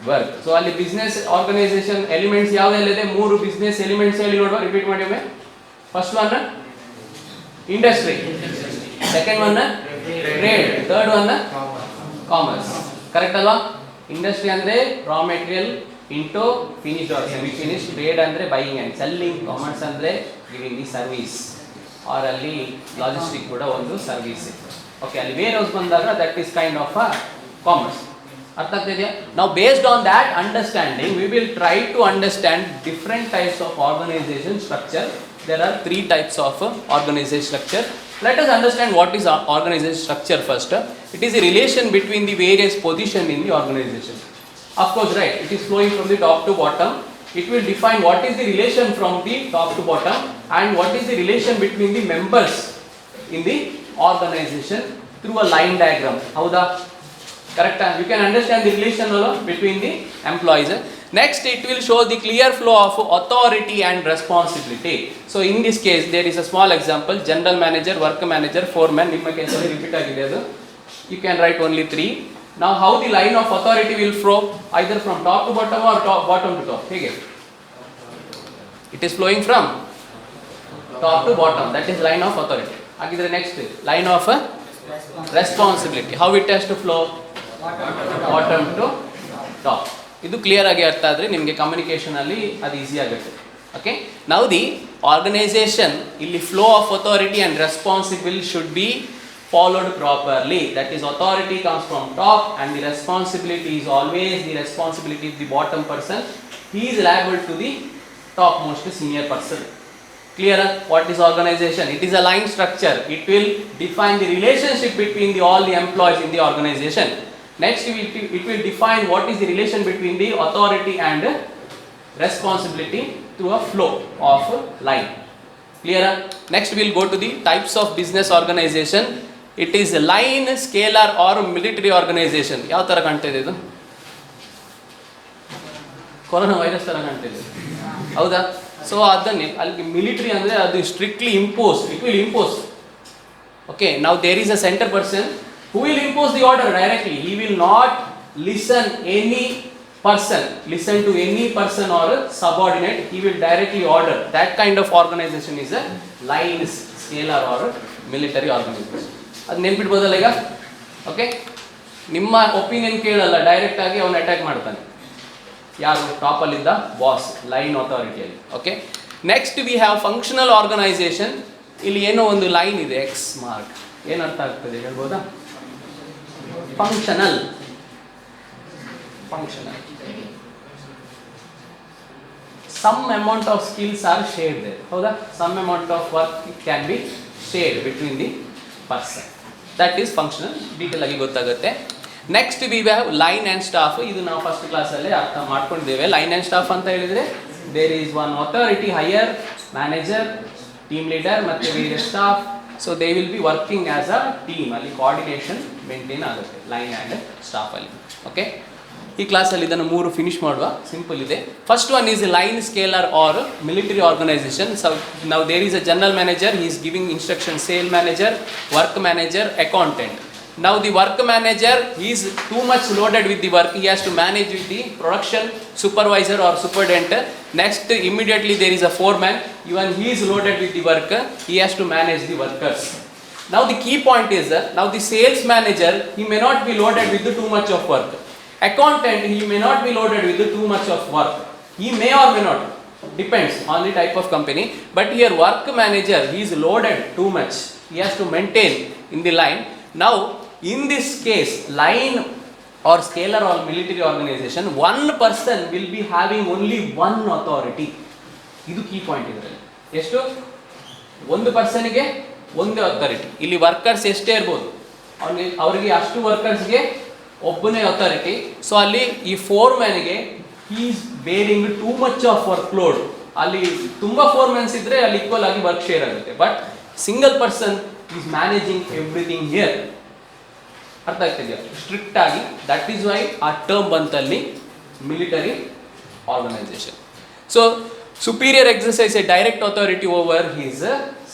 work. So alli business organization elements yavedella ide, ಮೂರು business elements ಹೇಳಿ ನೋಡುವ, repeat ಮಾಡಿ ಒಮ್ಮೆ. First one industry, second one trade, third one commerce. Correct alva? Industry andre raw material into finished or semi finished, trade andre buying and selling, commerce andre giving the service or alli logistic kuda ಒಂದು service. Okay, alli warehouse ಬಂದಾಗ that is kind of a commerce. ಅರ್ಥ ಆಗ್ತಿದೆಯಾ? Now based on that understanding we will try to understand different types of organization structure. There are three types of organization structure. Let us understand what is organization structure first. It is a relation between the various positions in the organization. Of course, right, it is flowing from the top to bottom. It will define what is the relation from the top to bottom and what is the relation between the members in the organization through a line diagram. Howda? Correct? You can understand the relation between the employees. Next, it will show the clear flow of authority and responsibility. So in this case, there is a small example: general manager, work manager, foreman. Nimma case alli repeat agide adu. You can write only 3. Now, how the line of authority will flow? Either from top to bottom or bottom to top. Hege. It is flowing from top to bottom. That is line of authority. Agidre next line of responsibility. How it has to flow? Bottom to top. ಇದು clear ಆಗಿ ಅರ್ಥ ಆದರೆ ನಿಮಗೆ communication ಅಲ್ಲಿ ಅದು easy ಆಗುತ್ತೆ. Okay, now the organisation ಇಲ್ಲಿ flow of authority and responsible should be followed properly. That is, authority comes from top and the responsibility is always the responsibility of the bottom person. He is liable to the topmost senior person. Clear? What is organization? It is a line structure. It will define the relationship between all the employees in the organization. Next, it will define what is the relation between the authority and responsibility through a flow of line. Clear? Next, we will go to the types of business organization. It is a line, scalar or military organization. ಯಾವ ತರ ಕಾಣ್ತಾ ಇದೆ ಇದು? Corona virus ತರ ಕಾಣ್ತಾ ಇದೆ, ಹೌದಾ? So ಅದನ್ನೇ ಅಲ್ಲಿ ಮಿಲಿಟರಿ ಅಂದರೆ ಅದು strictly impose, it will impose. Okay, ನಾವು there is a centre person who will impose the order directly. He will not listen to any person or subordinate. He will directly order. That kind of organization is a line, scalar or military organization. ಅದು ನೆನ್ಪಿಡ್ಬೋದಲ್ಲ ಈಗ? Okay, ನಿಮ್ಮ opinion ಕೇಳಲ್ಲ, direct ಆಗಿ ಅವನು attack ಮಾಡ್ತಾನೆ. ಯಾರು? ಟಾಪಲ್ಲಿದ್ದ boss, line ಅಥಾರಿಟಿಯಲ್ಲಿ. Okay, next we have functional organization. ಇಲ್ಲಿ ಏನೋ ಒಂದು ಲೈನ್ ಇದೆ, ಎಕ್ಸ್ ಮಾರ್ಕ್. ಏನರ್ಥ ಆಗ್ತದೆ ಹೇಳ್ಬೋದಾ? Functional. Some amount of skills are shared there. ಹೌದಾ? Some amount of work can be shared between the person. That is functional. Detail ಆಗಿ ಗೊತ್ತಾಗುತ್ತೆ. Next we have line and staff. ಇದು ನಾವು first ಕ್ಲಾಸಲ್ಲೇ ಅರ್ಥ ಮಾಡ್ಕೊಂಡಿದ್ದೇವೆ. Line and staff ಅಂತ ಹೇಳಿದರೆ there is one authority, higher manager, team leader ಮತ್ತು various staff. So they will be working as a team. ಅಲ್ಲಿ coordination maintain ಆಗುತ್ತೆ ಲೈನ್ ಆ್ಯಂಡ್ ಸ್ಟಾಫಲ್ಲಿ. Okay, ಈ ಕ್ಲಾಸಲ್ಲಿ ಇದನ್ನು 3 ಫಿನಿಶ್ ಮಾಡುವ. ಸಿಂಪಲ್ ಇದೆ. First one is line, scalar or military organization. So ನಾವು there is a general manager, he is giving instruction, sale manager, work manager, accountant. Now the work manager is too much loaded with the work, he has to manage with the production supervisor or superintendent. Next immediately there is a foreman, even he is loaded with the work, he has to manage the workers. Now the key point is now the sales manager, he may not be loaded with too much of work. Accountant, he may not be loaded with too much of work. He may or may not, depends on the type of company. But here work manager, he is loaded too much. He has to maintain in the line. Now in this case, line or scalar or military organization, one person will be having only one authority. ಇದು key point ಇದರಲ್ಲಿ. ಎಷ್ಟು? ಒಂದು ಪರ್ಸನ್ಗೆ ಒಂದು authority. ಇಲ್ಲಿ workers ಎಷ್ಟೇ ಇರ್ಬೋದು, ಅವರಿಗೆ ಅಷ್ಟು ವರ್ಕರ್ಸ್ಗೆ ಒಬ್ಬನೇ ಅಥಾರಿಟಿ. ಸೊ ಅಲ್ಲಿ ಈ ಫೋರ್ಮ್ಯಾನ್ಗೆ is bearing too much of work load. ಅಲ್ಲಿ ತುಂಬ ಫೋರ್ಮ್ಯಾನ್ಸ್ ಇದ್ದರೆ ಅಲ್ಲಿ ಈಕ್ವಲ್ ಆಗಿ ವರ್ಕ್ ಶೇರ್ ಆಗುತ್ತೆ. But single person is managing everything here. ಅರ್ಥ ಆಗ್ತಿದೆಯಾ? ಸ್ಟ್ರಿಕ್ಟ್ ಆಗಿ. ದಟ್ ಈಸ್ ವೈ ಆ ಟರ್ಮ್ ಬಂತಲ್ಲಿ military organization. So superior exercise a direct authority over his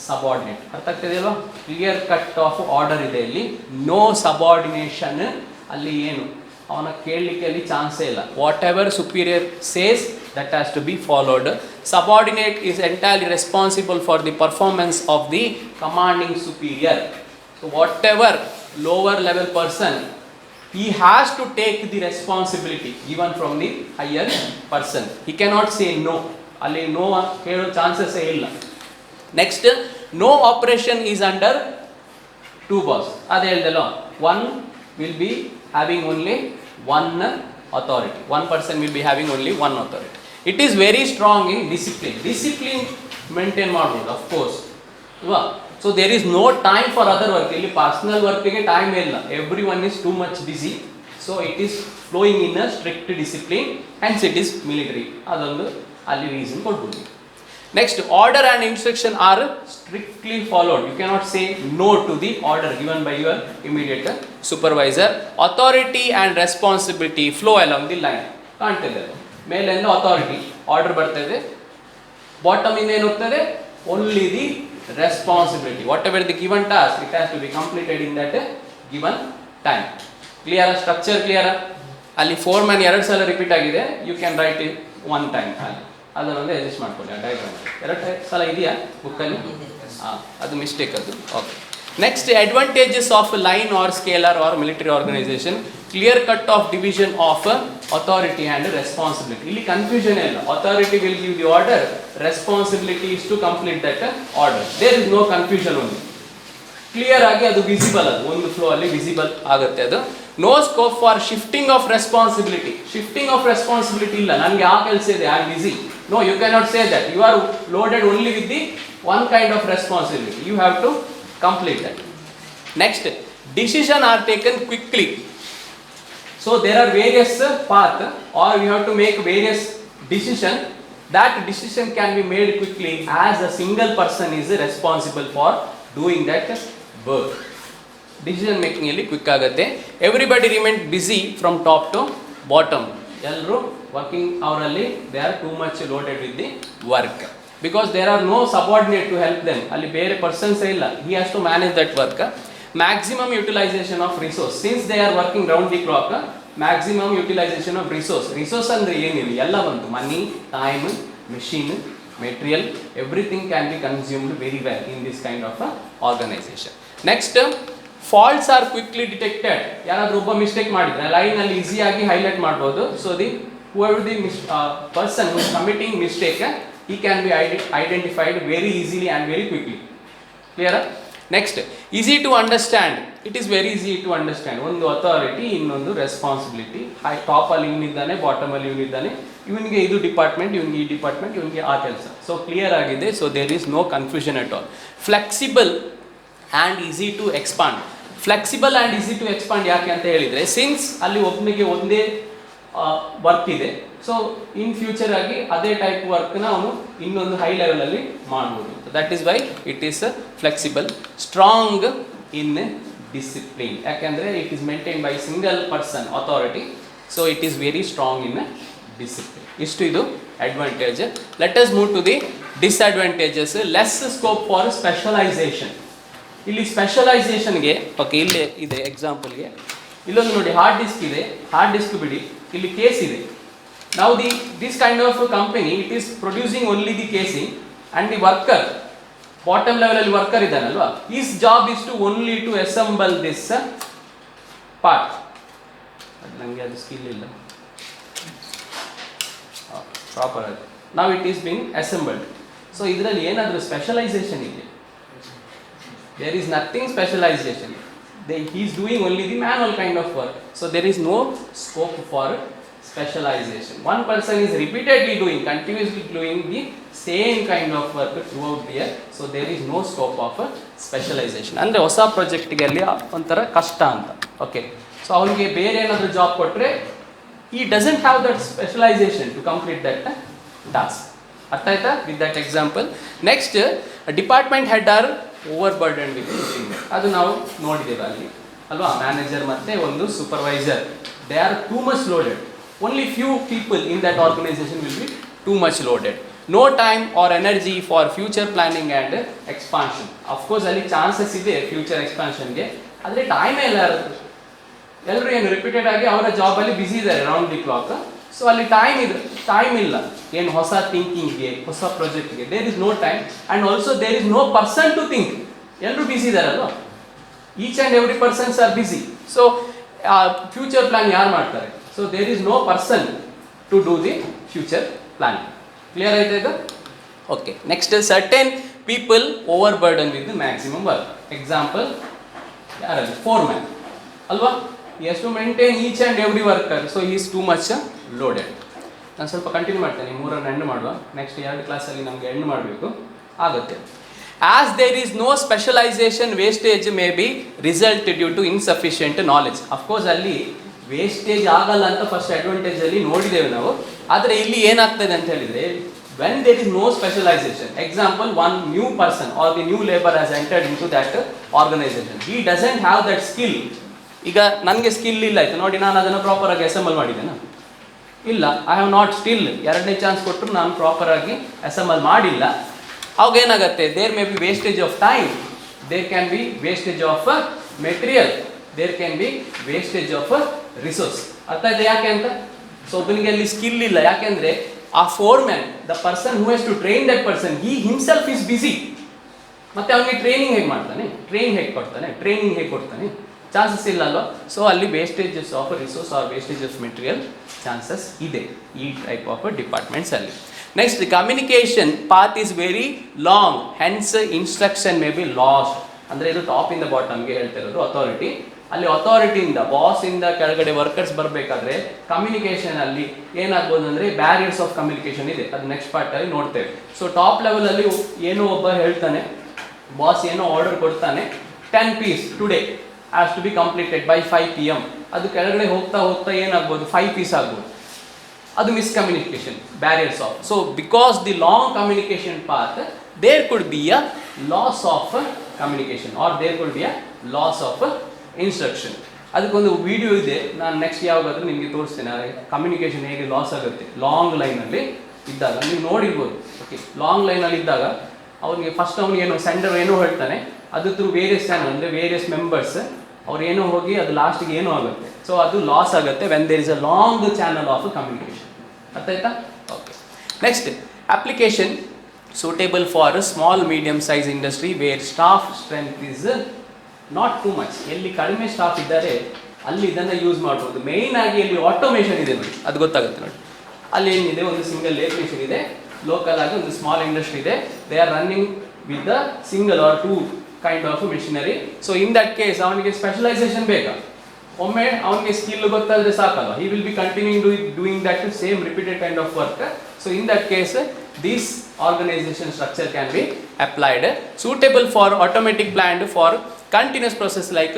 subordinate. ಅರ್ಥ ಆಗ್ತಿದೆಯಲ್ವಾ? ಕ್ಲಿಯರ್ ಕಟ್ ಆಫ್ ಆರ್ಡರ್ ಇದೆ ಇಲ್ಲಿ. ನೋ ಸಬಾರ್ಡಿನೇಷನ್ ಅಲ್ಲಿ ಏನು ಅವನ ಕೇಳಲಿಕ್ಕೆ ಅಲ್ಲಿ ಚಾನ್ಸೇ ಇಲ್ಲ. What ever superior says that has to be followed. Subordinate is entirely responsible for the performance of the commanding superior. So whatever lower level person, he has to take the responsibility given from the higher person. He cannot say no. ಅಲ್ಲಿ no ಹೇಳೋ chances ಇಲ್ಲ. Next, no operation is under two boss. ಅದೇ ಹೇಳ್ದಲ್ಲ, one will be having only one authority. One person will be having only one authority. It is very strong in discipline. Discipline maintain ಮಾಡಬಹುದು, of course. ಅಲ್ವಾ? So there is no time for other work. ಇಲ್ಲಿ personal work ಗೆ time ಇಲ್ಲ. Everyone is too much busy. So it is flowing in a strict discipline. Hence it is military. ಅದೊಂದು ಅಲ್ಲಿ reason ಕೊಡ್ಬೋದು. Next, order and instruction are strictly followed. You cannot say no to the order given by your immediate supervisor. Authority and responsibility flow along the line. ಕಾಣ್ತಿದೆ, ಮೇಲಿಂದ authority order ಬರ್ತದೆ, bottom ಇಂದ ಏನು ಹೋಗ್ತದೆ, only the responsibility. Whatever the given task, it has to be completed in that given time. Clear? Structure clear? ಅಲ್ಲಿ foreman 2 ಸಲ repeat ಆಗಿದೆ, you can write it one time. ಅಲ್ಲಿ ಅದನ್ನೊಂದು adjust ಮಾಡ್ಕೊಳ್ಳಿ. ಆ ಡಯಾಗ್ರಾಮ್ 2 ಸಲ ಇದೆಯಾ ಬುಕ್ಕಲ್ಲಿ? ಅದು ಮಿಸ್ಟೇಕ್ ಅದು. Okay. Next, advantages of line or scalar or military organisation. Clear cut of division of authority and responsibility. ಇಲ್ಲಿ ಕನ್ಫ್ಯೂಷನ್ ಇಲ್ಲ. Authority will give the order, responsibility is to complete that order. There is no confusion only. Clear ಆಗಿ ಅದು visible, ಅದು ಒಂದು flow ಅಲ್ಲಿ visible ಆಗುತ್ತೆ ಅದು. No scope for shifting of responsibility. Shifting of responsibility ಇಲ್ಲ. ನನಗೆ ಆ ಕೆಲಸ ಇದೆ, I am busy. No, you cannot say that. You are loaded only with the one kind of responsibility. You have to complete that. Next, decision are taken quickly. So there are various paths, or you have to make various decision. That decision can be made quickly as a single person is responsible for doing that work. Decision making ಅಲ್ಲಿ quick ಆಗುತ್ತೆ. Everybody remain busy from top to bottom. ಎಲ್ಲರೂ working ಅವರಲ್ಲಿ they are too much loaded with the work, because there are no subordinate to help them. ಅಲ್ಲಿ ಬೇರೆ ಪರ್ಸನ್ಸೇ ಇಲ್ಲ. He has to manage that work. Maximum utilization of resource, since they are working round the clock. Maximum utilization of resource. Resource ಅಂದರೆ ಏನಿಲ್ಲ, ಎಲ್ಲ ಬಂತು. Money, time, machine, material, everything can be consumed very well in this kind of organisation. Next, faults are quickly detected. ಯಾರಾದರೂ ಒಬ್ಬ mistake ಮಾಡಿದ್ರೆ ಲೈನಲ್ಲಿ ಈಸಿಯಾಗಿ highlight ಮಾಡ್ಬೋದು. So the whoever the person who is committing mistake, he can be identified very easily and very quickly. Clear? Next, easy to understand. It is very easy to understand. ಒಂದು authority, ಇನ್ನೊಂದು responsibility. High top ಅಲ್ಲಿ ಇವನಿದ್ದಾನೆ, bottom ಅಲ್ಲಿ ಇವನಿದ್ದಾನೆ. ಇವನಿಗೆ ಇದು department, ಇವನಿಗೆ ಈ department, ಇವನಿಗೆ ಆ ಕೆಲಸ. ಸೊ ಕ್ಲಿಯರ್ ಆಗಿದೆ. So there is no confusion at all. Flexible and easy to expand. Flexible and easy to expand ಯಾಕೆ ಅಂತ ಹೇಳಿದರೆ, ಸಿನ್ಸ್ ಅಲ್ಲಿ ಒಬ್ಬನಿಗೆ ಒಂದೇ ವರ್ಕ್ ಇದೆ. ಸೊ ಇನ್ ಫ್ಯೂಚರ್ ಆಗಿ ಅದೇ ಟೈಪ್ ವರ್ಕ್ನ ಅವನು ಇನ್ನೊಂದು ಹೈ ಲೆವೆಲಲ್ಲಿ ಮಾಡ್ಬೋದು. That is why it is flexible. Strong in discipline, ಯಾಕೆಂದರೆ it is maintain by single person authority. So it is very strong in discipline. ಇಷ್ಟು ಇದು advantage. Let us move to the disadvantages. Less scope for specialization. ಇಲ್ಲಿ ಸ್ಪೆಷಲೈಸೇಷನ್ಗೆ okay ಇಲ್ಲೇ ಇದೆ ಎಕ್ಸಾಂಪಲ್ಗೆ ಇಲ್ಲೊಂದು ನೋಡಿ ಹಾರ್ಡ್ ಡಿಸ್ಕ್ ಇದೆ, ಹಾರ್ಡ್ ಡಿಸ್ಕ್ ಬಿಡಿ, ಇಲ್ಲಿ ಕೇಸ್ ಇದೆ. ನಾವು this kind of company it is producing only the casing and the worker bottom ಲೆವೆಲಲ್ಲಿ ವರ್ಕರ್ ಇದ್ದಾನಲ್ವಾ, is job is to only to assemble this part. ನನಗೆ ಅದು ಸ್ಕಿಲ್ ಇಲ್ಲ ಪ್ರಾಪರ್ ಆಗಿ. ನಾವು it is being assembled. So ಇದರಲ್ಲಿ ಏನಾದರೂ specialization ಇದೆ? There is nothing specialization. He is doing only the manual kind of work. So there is no scope for specialization. One person is repeatedly doing, continuously doing the same kind of work throughout the year. So there is no scope of specialization. ಅಂದರೆ ಹೊಸ ಪ್ರಾಜೆಕ್ಟ್ಗೆ ಅಲ್ಲಿ ಒಂಥರ ಕಷ್ಟ ಅಂತ. Okay, so ಅವನಿಗೆ ಬೇರೆ ಏನಾದರೂ job ಕೊಟ್ಟರೆ he doesn't have that specialization to complete that task. ಅರ್ಥ ಆಯ್ತಾ with that example? Next, department head are over burden with ಅದು ನಾವು ನೋಡಿದ್ದೇವೆ ಅಲ್ಲಿ ಅಲ್ವಾ. ಮ್ಯಾನೇಜರ್ ಮತ್ತು ಒಂದು supervisor, they are too much loaded. Only few people in that organisation will be too much loaded. No time or energy for future planning and expansion. Of course ಅಲ್ಲಿ chances ಇದೆ future ಎಕ್ಸ್ಪಾನ್ಷನ್ಗೆ, ಆದರೆ ಟೈಮೇ ಇಲ್ಲ. ಎಲ್ಲರೂ ಏನು ರಿಪೀಟೆಡ್ ಆಗಿ ಅವರ ಜಾಬಲ್ಲಿ ಬ್ಯುಸಿ ಇದ್ದಾರೆ ರೌಂಡ್ ದಿ ಕ್ಲಾಕ್. ಸೊ ಅಲ್ಲಿ ಟೈಮ್ ಇಲ್ಲ ಏನು ಹೊಸ ಥಿಂಕಿಂಗ್ಗೆ, ಹೊಸ ಪ್ರಾಜೆಕ್ಟ್ಗೆ. There is no time and also there is no person to think. ಎಲ್ಲರೂ ಬ್ಯುಸಿ ಇದ್ದಾರಲ್ವ, each and every persons are busy. So future plan ಯಾರು ಮಾಡ್ತಾರೆ? So there is no person to do the future planning. Clear ಆಯ್ತಾ ಇದು? Okay, next, certain people over burden with maximum work. Example ಯಾರಲ್ಲಿ? Foreman ಅಲ್ವಾ, he has to maintain each and every worker, so he is too much loaded. ನಾನು ಸ್ವಲ್ಪ continue ಮಾಡ್ತೇನೆ, ಮೂರನ್ನು end ಮಾಡುವ. Next 2 ಕ್ಲಾಸಲ್ಲಿ ನಮಗೆ ಎಂಡ್ ಮಾಡಬೇಕು ಆಗುತ್ತೆ. As there is no specialisation, wastage may be result due to insufficient knowledge. Of course ಅಲ್ಲಿ ವೇಸ್ಟೇಜ್ ಆಗಲ್ಲ ಅಂತ ಫಸ್ಟ್ ಅಡ್ವಾಂಟೇಜಲ್ಲಿ ನೋಡಿದ್ದೇವೆ ನಾವು. ಆದರೆ ಇಲ್ಲಿ ಏನಾಗ್ತದೆ ಅಂತ ಹೇಳಿದರೆ, when there is no specialization, example, one new person or the new labor has entered into that organization, he doesn't have that skill. ಈಗ ನನಗೆ ಸ್ಕಿಲ್ ಇಲ್ಲ ಆಯಿತು ನೋಡಿ, ನಾನು ಅದನ್ನು ಪ್ರಾಪರಾಗಿ ಅಸೆಂಬಲ್ ಮಾಡಿದ್ದೇನೆ ಇಲ್ಲ. ಐ ಹ್ಯಾವ್ ನಾಟ್ ಸ್ಟಿಲ್, 2ನೇ ಚಾನ್ಸ್ ಕೊಟ್ಟರು ನಾನು ಪ್ರಾಪರಾಗಿ ಅಸೆಂಬಲ್ ಮಾಡಿಲ್ಲ. ಅವಾಗ ಏನಾಗುತ್ತೆ? There may be wastage of time, there can be wastage of material, there can be wastage of resource. ಅರ್ಥ ಇದೆ ಯಾಕೆ ಅಂತ? ಸೊ ಒಬ್ಬನಿಗೆ ಅಲ್ಲಿ ಸ್ಕಿಲ್ ಇಲ್ಲ, ಯಾಕೆಂದರೆ ಆ foreman, the person who has to train that person, he himself is busy. ಮತ್ತು ಅವನಿಗೆ ಟ್ರೈನಿಂಗ್ ಹೇಗೆ ಮಾಡ್ತಾನೆ? ಟ್ರೈನ್ ಹೇಗೆ ಕೊಡ್ತಾನೆ? ಟ್ರೈನಿಂಗ್ ಹೇಗೆ ಕೊಡ್ತಾನೆ? ಚಾನ್ಸಸ್ ಇಲ್ಲ ಅಲ್ವಾ. ಸೊ ಅಲ್ಲಿ wastages of resource or wastage of material chances ಇದೆ ಈ ಟೈಪ್ ಆಫ್ ಡಿಪಾರ್ಟ್ಮೆಂಟ್ಸ್ ಅಲ್ಲಿ. Next, communication path is very long, hence instruction may be lost. ಅಂದರೆ ಇದು ಟಾಪಿಂದ ಬಾಟಮ್ಗೆ ಹೇಳ್ತಿರೋದು ಅಥಾರಿಟಿ. ಅಲ್ಲಿ ಅಥಾರಿಟಿಯಿಂದ, ಬಾಸಿಂದ ಕೆಳಗಡೆ ವರ್ಕರ್ಸ್ ಬರಬೇಕಾದ್ರೆ ಕಮ್ಯುನಿಕೇಷನ್ ಅಲ್ಲಿ ಏನಾಗ್ಬೋದು ಅಂದರೆ ಬ್ಯಾರಿಯರ್ಸ್ ಆಫ್ ಕಮ್ಯುನಿಕೇಷನ್ ಇದೆ. ಅದು ನೆಕ್ಸ್ಟ್ ಪಾರ್ಟಲ್ಲಿ ನೋಡ್ತೇವೆ. ಸೊ ಟಾಪ್ ಲೆವೆಲಲ್ಲಿ ಏನೋ ಒಬ್ಬ ಹೇಳ್ತಾನೆ, ಬಾಸ್ ಏನೋ ಆರ್ಡರ್ ಕೊಡ್ತಾನೆ, 10 piece today has to be completed by 5 PM. ಅದು ಕೆಳಗಡೆ ಹೋಗ್ತಾ ಹೋಗ್ತಾ ಏನಾಗ್ಬೋದು? 5 ಪೀಸ್ ಆಗ್ಬೋದು. ಅದು miscommunication, barriers of. So because the long communication path, there could be a loss of communication or there could be a loss of instruction. ಅದಕ್ಕೊಂದು video ಇದೆ, ನಾನು ನೆಕ್ಸ್ಟ್ ಯಾವಾಗಾದ್ರೂ ನಿಮಗೆ ತೋರಿಸ್ತೇನೆ ಕಮ್ಯುನಿಕೇಷನ್ ಹೇಗೆ ಲಾಸ್ ಆಗುತ್ತೆ ಲಾಂಗ್ ಲೈನಲ್ಲಿ ಇದ್ದಾಗ. ನೀವು ನೋಡಿರ್ಬೋದು. ಓಕೆ, ಲಾಂಗ್ ಲೈನಲ್ಲಿ ಇದ್ದಾಗ ಅವನಿಗೆ ಫಸ್ಟ್ ಅವನಿಗೇನೋ ಸೆಂಡರ್ ಏನೋ ಹೇಳ್ತಾನೆ, ಅದು ಥ್ರೂ ವೇರಿಯಸ್ ಚಾನಲ್ ಅಂದರೆ ವೇರಿಯಸ್ ಮೆಂಬರ್ಸ್ ಅವ್ರು ಏನೋ ಹೋಗಿ ಅದು ಲಾಸ್ಟಿಗೆ ಏನೋ ಆಗುತ್ತೆ. ಸೊ ಅದು ಲಾಸ್ ಆಗುತ್ತೆ when there is a long channel of communication. ಅರ್ಥ ಆಯ್ತಾ? Okay, next, application suitable for small medium size industry where staff strength is not too much. ಎಲ್ಲಿ ಕಡಿಮೆ ಸ್ಟಾಫ್ ಇದ್ದಾರೆ ಅಲ್ಲಿ ಇದನ್ನು ಯೂಸ್ ಮಾಡ್ಬೋದು. ಮೇಯ್ನ್ ಆಗಿ ಇಲ್ಲಿ ಆಟೋಮೇಷನ್ ಇದೆ ನೋಡಿ, ಅದು ಗೊತ್ತಾಗುತ್ತೆ ನೋಡಿ. ಅಲ್ಲಿ ಏನಿದೆ, ಒಂದು ಸಿಂಗಲ್ ಲೇತ್ ಮಿಷಿನ್ ಇದೆ, ಲೋಕಲ್ ಆಗಿ ಒಂದು ಸ್ಮಾಲ್ ಇಂಡಸ್ಟ್ರಿ ಇದೆ, they are running with the single or 2 kind of machinery. So in that case ಅವನಿಗೆ ಸ್ಪೆಷಲೈಸೇಷನ್ ಬೇಕಾ? ಒಮ್ಮೆ ಅವನಿಗೆ ಸ್ಕಿಲ್ ಗೊತ್ತಾದರೆ ಸಾಕಲ್ಲ, he will be continuing doing that same repeated kind of work. So in that case this organisation structure can be applied. Suitable for automatic plant for continuous process like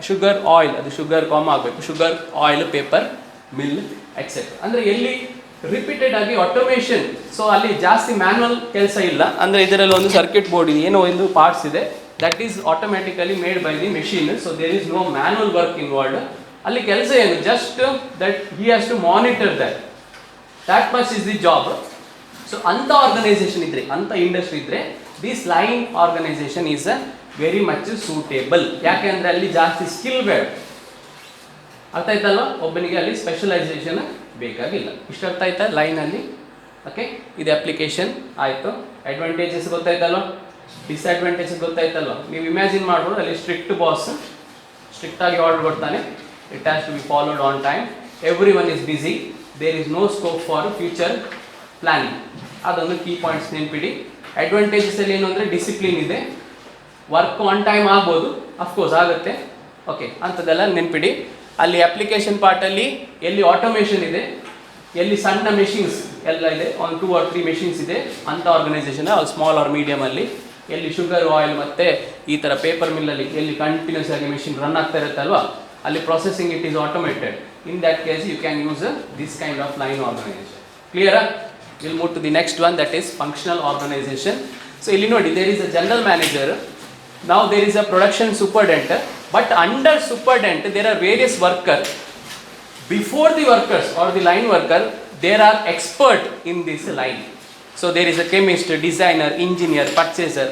sugar oil, ಅದು sugar com ಆಗಬೇಕು, sugar oil, paper mill etcetera. ಅಂದರೆ ಎಲ್ಲಿ repeated ಆಗಿ automation, so ಅಲ್ಲಿ ಜಾಸ್ತಿ manual ಕೆಲಸ ಇಲ್ಲ. ಅಂದರೆ ಇದರಲ್ಲಿ ಒಂದು ಸರ್ಕ್ಯೂಟ್ ಬೋರ್ಡ್ ಇದೆ, ಏನೋ ಒಂದು ಪಾರ್ಟ್ಸ್ ಇದೆ, that is automatically made by the machine. So there is no manual work involved. ಅಲ್ಲಿ ಕೆಲಸ ಏನು? Just that he has to monitor that much is the job. So ಅಂಥ ಆರ್ಗನೈಸೇಷನ್ ಇದ್ದರೆ, ಅಂಥ ಇಂಡಸ್ಟ್ರಿ ಇದ್ದರೆ, this line organisation is very much suitable. ಯಾಕೆಂದರೆ ಅಲ್ಲಿ ಜಾಸ್ತಿ ಸ್ಕಿಲ್ ಬೇಡ. ಅರ್ಥ ಆಯ್ತಲ್ವ? ಒಬ್ಬನಿಗೆ ಅಲ್ಲಿ ಸ್ಪೆಷಲೈಸೇಷನ್ ಬೇಕಾಗಿಲ್ಲ. ಇಷ್ಟು ಅರ್ಥ ಆಯ್ತಾ ಲೈನಲ್ಲಿ? ಓಕೆ, ಇದು ಅಪ್ಲಿಕೇಶನ್ ಆಯಿತು. ಅಡ್ವಾಂಟೇಜಸ್ ಗೊತ್ತಾಯ್ತಲ್ವ? ಡಿಸ್ಅಡ್ವಾಂಟೇಜಸ್ ಗೊತ್ತಾಯ್ತಲ್ವ? ನೀವು ಇಮ್ಯಾಜಿನ್ ಮಾಡ್ಬೋದು, ಅಲ್ಲಿ ಸ್ಟ್ರಿಕ್ಟ್ ಬಾಸ್ ಸ್ಟ್ರಿಕ್ಟಾಗಿ ಆರ್ಡರ್ ಕೊಡ್ತಾನೆ. It has to be followed on time. Everyone is busy. There is no scope for future planning. ಅದೊಂದು ಕೀ ಪಾಯಿಂಟ್ಸ್ ನೆನ್ಪಿಡಿ. ಅಡ್ವಾಂಟೇಜಸಲ್ಲಿ ಏನು ಅಂದರೆ ಡಿಸಿಪ್ಲಿನ್ ಇದೆ, ವರ್ಕ್ ಆನ್ ಟೈಮ್ ಆಗ್ಬೋದು, ಅಫ್ಕೋರ್ಸ್ ಆಗುತ್ತೆ. ಓಕೆ, ಅಂಥದ್ದೆಲ್ಲ ನೆನ್ಪಿಡಿ. ಅಲ್ಲಿ ಅಪ್ಲಿಕೇಶನ್ ಪಾರ್ಟಲ್ಲಿ ಎಲ್ಲಿ ಆಟೋಮೇಷನ್ ಇದೆ, ಎಲ್ಲಿ ಸಣ್ಣ ಮೆಷಿನ್ಸ್ ಎಲ್ಲ ಇದೆ, ಒಂದು 2 or 3 ಮೆಷಿನ್ಸ್ ಇದೆ ಅಂಥ ಆರ್ಗನೈಸೇಷನ್, ಅದು ಸ್ಮಾಲ್ ಆರ್ ಮೀಡಿಯಮಲ್ಲಿ. ಎಲ್ಲಿ ಶುಗರ್, ಆಯಿಲ್ ಮತ್ತು ಈ ಥರ ಪೇಪರ್ ಮಿಲ್ಲಲ್ಲಿ ಎಲ್ಲಿ ಕಂಟಿನ್ಯೂಸ್ ಆಗಿ ಮೆಷಿನ್ ರನ್ ಆಗ್ತಾ ಇರುತ್ತಲ್ವ, ಅಲ್ಲಿ processing it is automated. In that case you can use this kind of line organization. ಕ್ಲಿಯರಾ? Will move to the next one, that is functional organization. So ಇಲ್ಲಿ ನೋಡಿ, there is a general manager. Now there is a production superintendent, but under superintendent there are various workers. Before the workers or the line worker, there are expert in this line. So there is a chemist, designer, engineer, purchaser.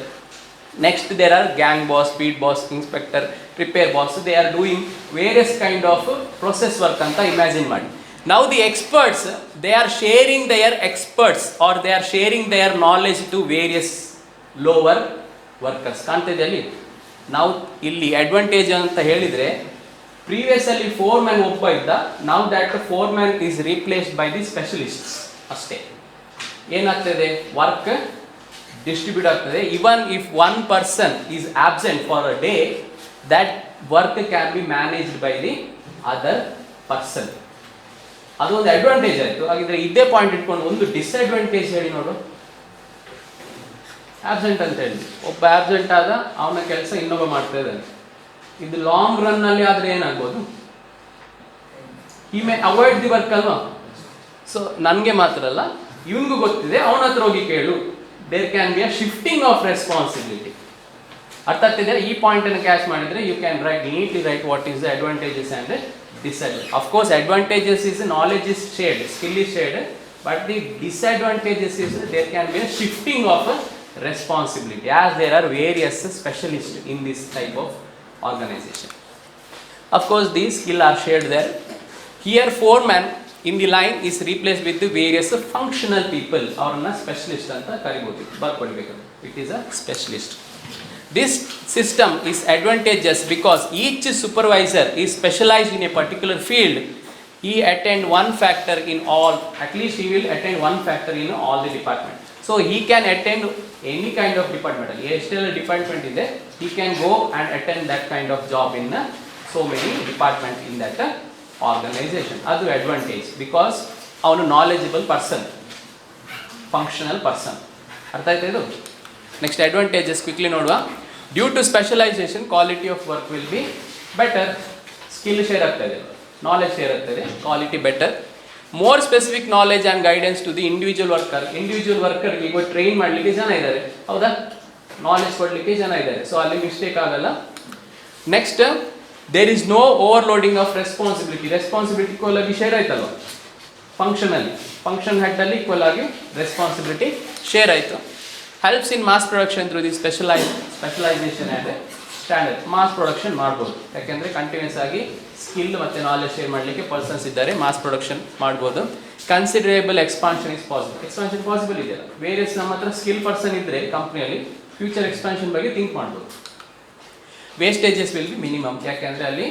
Next there are gang boss, speed boss, inspector, repair boss. So they are doing various kind of process work anta imagine ಮಾಡಿ. Now the experts, they are sharing their experts or they are sharing their knowledge to various lower workers. ಕಾಣ್ತಿದೆಯಲ್ಲಿ ನಾವು ಇಲ್ಲಿ advantage ಅಂತ ಹೇಳಿದರೆ, previous ಅಲ್ಲಿ ಫೋರ್ಮ್ಯಾನ್ ಒಬ್ಬ ಇದ್ದ, ನಾವು that ಫೋರ್ಮ್ಯಾನ್ is replaced by the specialists ಅಷ್ಟೇ. ಏನಾಗ್ತದೆ, ವರ್ಕ್ ಡಿಸ್ಟ್ರಿಬ್ಯೂಟ್ ಆಗ್ತದೆ. Even if one person is absent for a day, that work can be managed by the other person. ಅದೊಂದು ಅಡ್ವಾಂಟೇಜ್ ಆಯಿತು. ಹಾಗಿದ್ರೆ ಇದೇ ಪಾಯಿಂಟ್ ಇಟ್ಕೊಂಡು ಒಂದು ಡಿಸ್ಅಡ್ವಾಂಟೇಜ್ ಹೇಳಿ ನೋಡು. ಆಬ್ಸೆಂಟ್ ಅಂತ ಹೇಳಿ, ಒಬ್ಬ ಆಬ್ಸೆಂಟ್ ಆದ, ಅವನ ಕೆಲಸ ಇನ್ನೊಬ್ಬ ಮಾಡ್ತಾ ಇದ್ದಾನೆ. ಇದು ಲಾಂಗ್ ರನ್ನಲ್ಲಿ ಆದರೆ ಏನಾಗ್ಬೋದು, he may avoid the work ಅಲ್ವಾ. ಸೊ ನನಗೆ ಮಾತ್ರ ಅಲ್ಲ, ಇವನಿಗೂ ಗೊತ್ತಿದೆ, ಅವನ ಹತ್ರ ಹೋಗಿ ಕೇಳು. There can be a shifting of responsibility. ಅರ್ಥ ಆಗ್ತಿದೆ? ಈ ಪಾಯಿಂಟನ್ನು ಕ್ಯಾಚ್ ಮಾಡಿದರೆ you can write neatly write what is the advantages and disadvantage. Of course advantages is knowledge is shared, skill is shared, but the disadvantages is there can be a shifting of responsibility as there are various specialists in this type of organization. Of course these skill are shared there. Here foreman in the line is replaced with the various functional people. Avarna specialist anta karibodu, barkodbeku. It is a specialist. This system is advantageous because each supervisor is specialized in a particular field. He attend one factor in all, at least he will attend one factor in all the department. So he can attend any kind of department. Still a department is there, he can go and attend that kind of job in so many department in that organization. Adu advantage because avanu knowledgeable person, functional person. Artha aayta idu? Next advantages quickly nodva. Due to specialization, quality of work will be better. Skill share ಆಗ್ತದೆ, knowledge share ಆಗ್ತದೆ, quality better. More specific knowledge and guidance to the individual worker. Individual ವರ್ಕರ್ಗೆ ಈಗ train ಮಾಡಲಿಕ್ಕೆ ಜನ ಇದ್ದಾರೆ, ಹೌದಾ, knowledge ಕೊಡಲಿಕ್ಕೆ ಜನ ಇದ್ದಾರೆ. ಸೊ ಅಲ್ಲಿ ಮಿಸ್ಟೇಕ್ ಆಗಲ್ಲ. Next, there is no overloading of responsibility. Responsibility equal ಆಗಿ ಶೇರ್ ಆಯ್ತಲ್ವ ಫಂಕ್ಷನಲ್ಲಿ, ಫಂಕ್ಷನ್ ಹೆಡ್ಡಲ್ಲಿ ಈಕ್ವಲ್ ಆಗಿ ರೆಸ್ಪಾನ್ಸಿಬಿಲಿಟಿ ಶೇರ್ ಆಯಿತು. Helps in mass production through the specialisation and standard. Mass production ಮಾಡ್ಬೋದು, ಯಾಕೆಂದರೆ ಕಂಟಿನ್ಯೂಸ್ ಆಗಿ ಸ್ಕಿಲ್ ಮತ್ತು ನಾಲೆಜ್ ಶೇರ್ ಮಾಡಲಿಕ್ಕೆ ಪರ್ಸನ್ಸ್ ಇದ್ದಾರೆ, ಮಾಸ್ ಪ್ರೊಡಕ್ಷನ್ ಮಾಡ್ಬೋದು. Considerable expansion is possible. Expansion possible ಇದೆಯಲ್ಲ, ವೇರಿಯಸ್ ನಮ್ಮ ಹತ್ರ ಸ್ಕಿಲ್ ಪರ್ಸನ್ ಇದ್ದರೆ ಕಂಪ್ನಿಯಲ್ಲಿ ಫ್ಯೂಚರ್ ಎಕ್ಸ್ಪಾನ್ಷನ್ ಬಗ್ಗೆ ಥಿಂಕ್ ಮಾಡ್ಬೋದು. ವೇಸ್ಟೇಜಸ್ ವಿಲ್ ಬಿ ಮಿನಿಮಮ್, ಯಾಕೆಂದರೆ ಅಲ್ಲಿ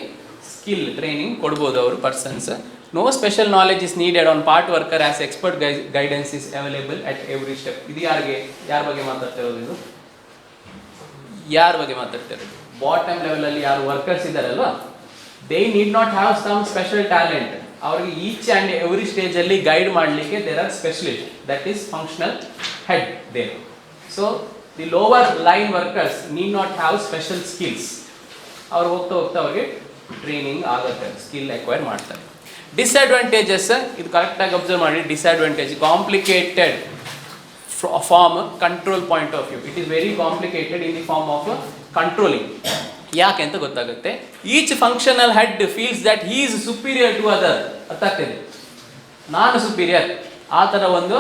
ಸ್ಕಿಲ್ ಟ್ರೈನಿಂಗ್ ಕೊಡ್ಬೋದು ಅವರು persons. No special knowledge is needed on part worker as expert guidance is available at every step. ಇದು ಯಾರ ಬಗ್ಗೆ ಮಾತಾಡ್ತಿರೋದು? ಇದು ಯಾರ ಬಗ್ಗೆ ಮಾತಾಡ್ತಿರೋದು? ಬಾಟಮ್ ಲೆವೆಲಲ್ಲಿ ಯಾರು ವರ್ಕರ್ಸ್ ಇದ್ದಾರಲ್ವಾ, they need not have some special talent. ಅವ್ರಿಗೆ ಈಚ್ ಆ್ಯಂಡ್ ಎವ್ರಿ ಸ್ಟೇಜಲ್ಲಿ ಗೈಡ್ ಮಾಡಲಿಕ್ಕೆ there are specialist, that is functional head there. So the lower line workers need not have special skills. ಅವ್ರು ಹೋಗ್ತಾ ಹೋಗ್ತಾ ಅವ್ರಿಗೆ ಟ್ರೈನಿಂಗ್ ಆಗುತ್ತೆ, skill acquire ಮಾಡ್ತಾರೆ. Disadvantages, ಇದು ಕರೆಕ್ಟಾಗಿ ಅಬ್ಸರ್ವ್ ಮಾಡಿ. Disadvantage, complicated form control point of view. It is very complicated in the form of controlling. ಯಾಕೆ ಅಂತ ಗೊತ್ತಾಗುತ್ತೆ. Each functional head feels that he is superior to other. ಅರ್ಥಾಗ್ತದೆ, ನಾನು ಸುಪೀರಿಯರ್, ಆ ಥರ ಒಂದು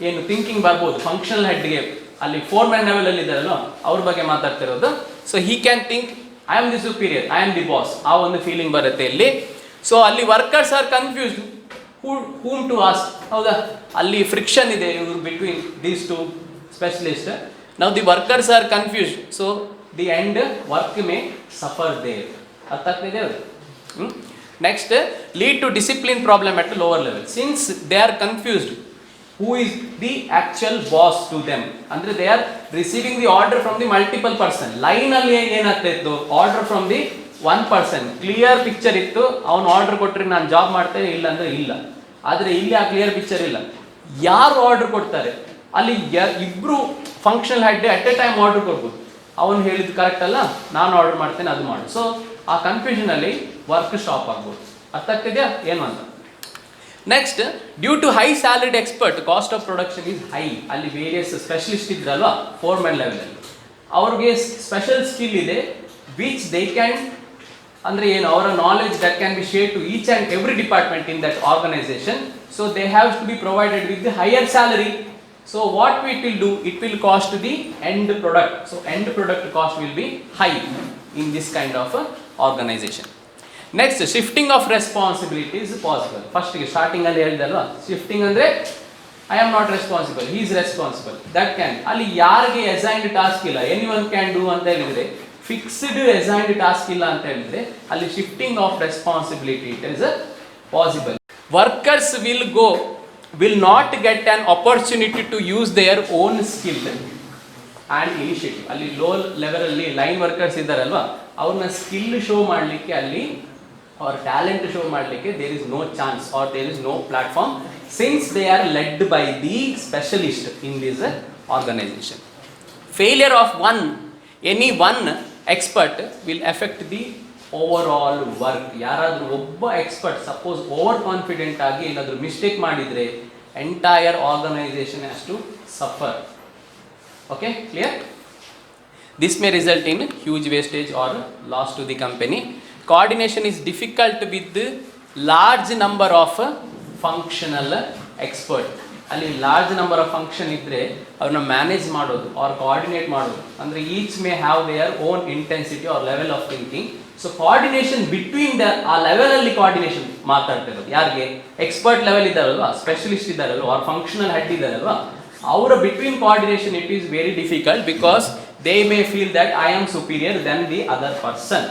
ಏನು ಥಿಂಕಿಂಗ್ ಬರ್ಬೋದು ಫಂಕ್ಷನಲ್ ಹೆಡ್ಗೆ. ಅಲ್ಲಿ ಫೋರ್ಮ್ಯಾನ್ ಲೆವೆಲ್ ಅಲ್ಲಿ ಇದ್ದಾರಲ್ಲ ಅವ್ರ ಬಗ್ಗೆ ಮಾತಾಡ್ತಿರೋದು. So he can think I am the superior, I am the boss, ಆ ಒಂದು ಫೀಲಿಂಗ್ ಬರುತ್ತೆ ಇಲ್ಲಿ. ಸೊ ಅಲ್ಲಿ workers are confused whom to ask, ಹೌದಾ, ಅಲ್ಲಿ ಫ್ರಿಕ್ಷನ್ ಇದೆ ಇವರು ಬಿಟ್ವೀನ್ ದೀಸ್ ಟು ಸ್ಪೆಷಲಿಸ್ಟ್. ನಾವು the workers are confused, so the end work may suffer there. ಅರ್ಥ ಆಗ್ತಿದೆ ಅದು. Next, lead to discipline problem at lower level since they are confused who is the actual boss to them. ಅಂದರೆ they are receiving the order from the multiple person. Line ಅಲ್ಲಿ ಏನಾಗ್ತಾ ಇತ್ತು, order from the one person, clear picture ಇತ್ತು, ಅವ್ನು order ಕೊಟ್ಟರೆ ನಾನು job ಮಾಡ್ತೇನೆ, ಇಲ್ಲ ಅಂದರೆ ಇಲ್ಲ. ಆದರೆ ಇಲ್ಲಿ ಆ ಕ್ಲಿಯರ್ ಪಿಕ್ಚರ್ ಇಲ್ಲ. ಯಾರು ಆರ್ಡರ್ ಕೊಡ್ತಾರೆ, ಅಲ್ಲಿ ಇಬ್ರು functional head at A time order ಕೊಡ್ಬೋದು. ಅವನು ಹೇಳಿದ್ದು ಕರೆಕ್ಟ್ ಅಲ್ಲ, ನಾನು ಆರ್ಡರ್ ಮಾಡ್ತೇನೆ, ಅದು ಮಾಡು. ಸೊ ಆ ಕನ್ಫ್ಯೂಷನ್ ಅಲ್ಲಿ ವರ್ಕ್ ಸ್ಟಾಪ್ ಆಗ್ಬೋದು. ಅರ್ಥ ಆಗ್ತಿದೆಯಾ ಏನು ಅಂತ. Next, due to high salaried expert cost of production is high. ಅಲ್ಲಿ ವೇರಿಯಸ್ ಸ್ಪೆಷಲಿಸ್ಟ್ ಇದ್ರಲ್ವಾ ಫೋರ್ಮ್ಯಾನ್ ಲೆವೆಲಲ್ಲಿ, ಅವ್ರಿಗೆ ಸ್ಪೆಷಲ್ ಸ್ಕಿಲ್ ಇದೆ ವಿಚ್ ದೇ ಕ್ಯಾನ್, ಅಂದರೆ ಏನು, ಅವರ knowledge that can be share to each and every department in that organisation. So they have to be provided with the higher salary. So what it will do, it will cost the end product. So end product cost will be high in this kind of organization. Next, shifting of responsibility is possible. First starting ಅಲ್ಲಿ ಹೇಳಿದಲ್ವಾ, shifting ಅಂದ್ರೆ I am not responsible, he is responsible. That can, ಅಲ್ಲಿ ಯಾರಿಗೆ assigned task ಇಲ್ಲ, anyone can do ಅಂತ ಹೇಳಿದ್ರೆ, fixed assigned task ಇಲ್ಲ ಅಂತ ಹೇಳಿದ್ರೆ, ಅಲ್ಲಿ shifting of responsibility it is possible. Workers will not get an opportunity to use their own skill and initiative. ಅಲ್ಲಿ ಲೋ ಲೆವೆಲ್ ಅಲ್ಲಿ ಲೈನ್ ವರ್ಕರ್ಸ್ ಇದ್ದಾರಲ್ವಾ, ಅವ್ರನ್ನ ಸ್ಕಿಲ್ ಶೋ ಮಾಡಲಿಕ್ಕೆ, ಅಲ್ಲಿ ಅವ್ರ ಟ್ಯಾಲೆಂಟ್ ಶೋ ಮಾಡಲಿಕ್ಕೆ there is no chance or there is no platform since they are led by the specialist in this organisation. Failure of any one expert will effect the overall work. ಯಾರಾದರೂ ಒಬ್ಬ expert suppose over confident ಆಗಿ ಏನಾದರೂ mistake ಮಾಡಿದರೆ entire organization has to suffer. Okay, clear? This may result in huge wastage or loss to the company. Coordination is difficult with large number of functional expert. ಅಲ್ಲಿ large number of function ಇದ್ದರೆ ಅವ್ರನ್ನ manage ಮಾಡೋದು or coordinate ಮಾಡೋದು, ಅಂದರೆ each may have their own intensity or level of thinking. So coordination between ಆ ಲೆವೆಲಲ್ಲಿ coordination ಮಾತಾಡ್ತಿರೋದು ಯಾರಿಗೆ, ಎಕ್ಸ್ಪರ್ಟ್ ಲೆವೆಲ್ ಇದ್ದಾರಲ್ವಾ, ಸ್ಪೆಷಲಿಸ್ಟ್ ಇದ್ದಾರಲ್ವ, ಆರ್ ಫಂಕ್ಷನಲ್ ಹೆಡ್ ಇದ್ದಾರಲ್ವಾ, ಅವರ between coordination it is very difficult because they may feel that I am superior than the other person.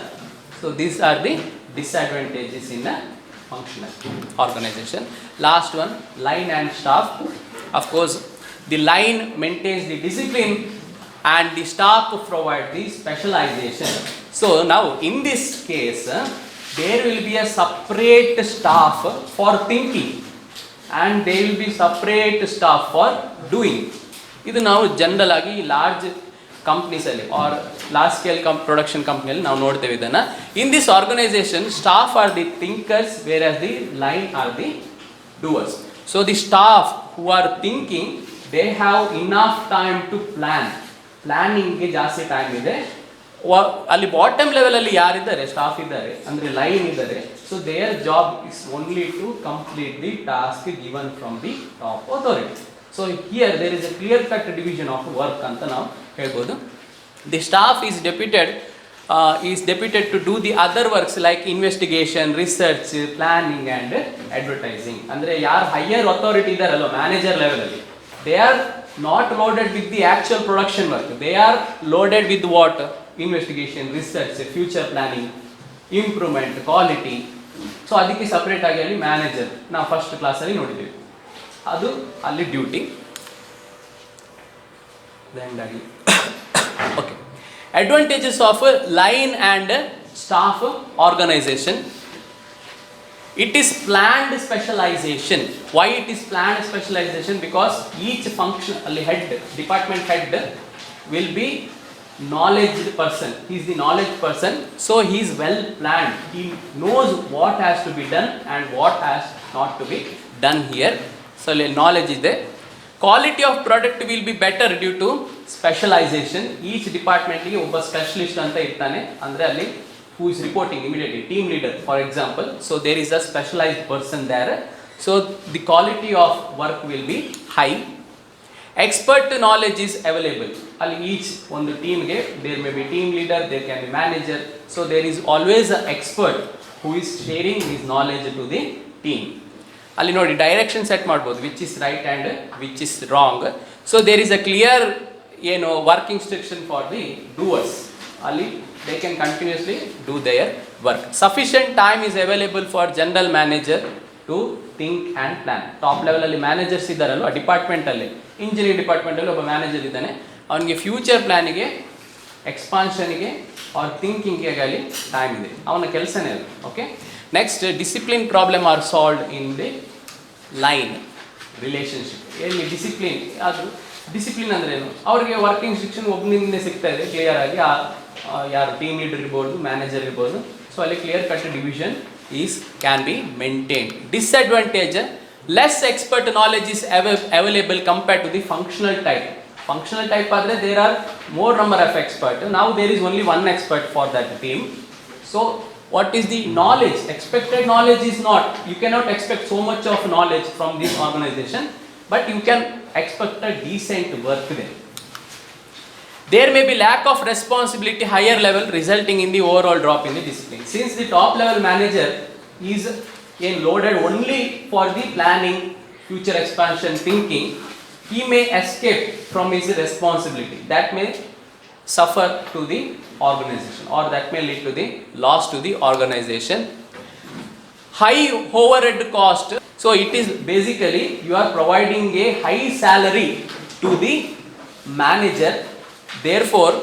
So these are the disadvantages in a functional organization. Last one, line and staff. Of course, the line maintains the discipline and the staff provide the specialization. So now in this case, there will be a separate staff for thinking and there will be separate staff for doing. ಇದು ನಾವು general ಆಗಿ large ಕಂಪ್ನೀಸಲ್ಲಿ or large scale production ಕಂಪ್ನಿಯಲ್ಲಿ ನಾವು ನೋಡ್ತೇವೆ ಇದನ್ನು. In this organization staff are the thinkers whereas the line are the doers. So the staff who are thinking they have enough time to ಪ್ಲಾನಿಂಗ್ಗೆ ಜಾಸ್ತಿ time ಇದೆ. ಅಲ್ಲಿ bottom ಲೆವೆಲಲ್ಲಿ ಯಾರಿದ್ದಾರೆ, ಸ್ಟಾಫ್ ಇದ್ದಾರೆ ಅಂದರೆ ಲೈನ್ ಇದ್ದಾರೆ. So their job is only to complete the task given from the top authority. So here there is a clear cut division of work ಅಂತ ನಾವು ಹೇಳ್ಬೋದು. The staff is deputed to do the other works like investigation, research, planning and advertising. ಅಂದರೆ ಯಾರು higher authority ಇದ್ದಾರಲ್ಲ manager ಲೆವೆಲಲ್ಲಿ, they are not loaded with the actual production work, they are loaded with what, investigation, research, future planning, improvement, quality. So ಅದಕ್ಕೆ separate ಆಗಿ ಅಲ್ಲಿ manager ನಾವು first ಕ್ಲಾಸಲ್ಲಿ ನೋಡಿದ್ದೀವಿ, ಅದು ಅಲ್ಲಿ duty. Okay, advantages of line and staff organization. It is planned specialization. Why it is planned specialization? Because each function ಅಲ್ಲಿ head, department head will be knowledge person, he is the knowledge person, so he is well planned, he knows what has to be done and what has not to be done here. So knowledge is there. Quality of product will be better due to specialization. Each department ಗೆ ಒಬ್ಬ specialist ಅಂತ ಇರ್ತಾನೆ, ಅಂದರೆ ಅಲ್ಲಿ who is reporting immediately, team leader for example, so there is a specialized person there, so the quality of work will be high. Expert knowledge is available. ಅಲ್ಲಿ each ಒಂದು ಟೀಮ್ಗೆ there may be team leader, there can be manager, so there is always an expert who is sharing his knowledge to the team. ಅಲ್ಲಿ ನೋಡಿ direction set ಮಾಡ್ಬೋದು, which is right and which is wrong. So there is a clear ಏನು work instruction for the doers. ಅಲ್ಲಿ they can continuously do their work. Sufficient time is available for general manager to think and plan. Top ಲೆವೆಲಲ್ಲಿ managers ಇದ್ದಾರಲ್ವ ಡಿಪಾರ್ಟ್ಮೆಂಟಲ್ಲಿ, engineering ಡಿಪಾರ್ಟ್ಮೆಂಟಲ್ಲಿ ಒಬ್ಬ manager ಇದ್ದಾನೆ, ಅವನಿಗೆ future ಪ್ಲ್ಯಾನಿಗೆ, ಎಕ್ಸ್ಪಾನ್ಷನ್ಗೆ R ಥಿಂಕಿಂಗ್ಗೆ ಆಗಲಿ ಟೈಮ್ ಇದೆ, ಅವನ ಕೆಲಸನೇ ಅದು. Okay, next discipline problem are solved in the line relationship. ಎಲ್ಲಿ ಡಿಸಿಪ್ಲಿನ್, ಅದು ಡಿಸಿಪ್ಲಿನ್ ಅಂದರೆ ಏನು, ಅವರಿಗೆ ವರ್ಕಿಂಗ್ ಇನ್ಸ್ಟ್ರಕ್ಷನ್ ಒಬ್ಬನಿಂದ ಸಿಗ್ತಾ ಇದೆ ಕ್ಲಿಯರ್ ಆಗಿ, ಯಾರು ಟೀಮ್ ಲೀಡರ್ ಇರ್ಬೋದು, ಮ್ಯಾನೇಜರ್ ಇರ್ಬೋದು. ಸೊ ಅಲ್ಲಿ clear cut division is can be maintained. Disadvantage, less expert knowledge is available compared to the functional type. Functional type ಆದರೆ there are more number of expert. ನಾವು there is only one expert for that team. So what is the knowledge? Expected knowledge is not, you cannot expect so much of knowledge from this organization, but you can expect a decent work there. There may be lack of responsibility higher level resulting in the overall drop in the discipline. Since the top level manager is loaded only for the planning, future expansion thinking, he may escape from his responsibility. That may suffer to the organization, or that may lead to the loss to the organization. High overhead cost, so it is basically you are providing a high salary to the manager, therefore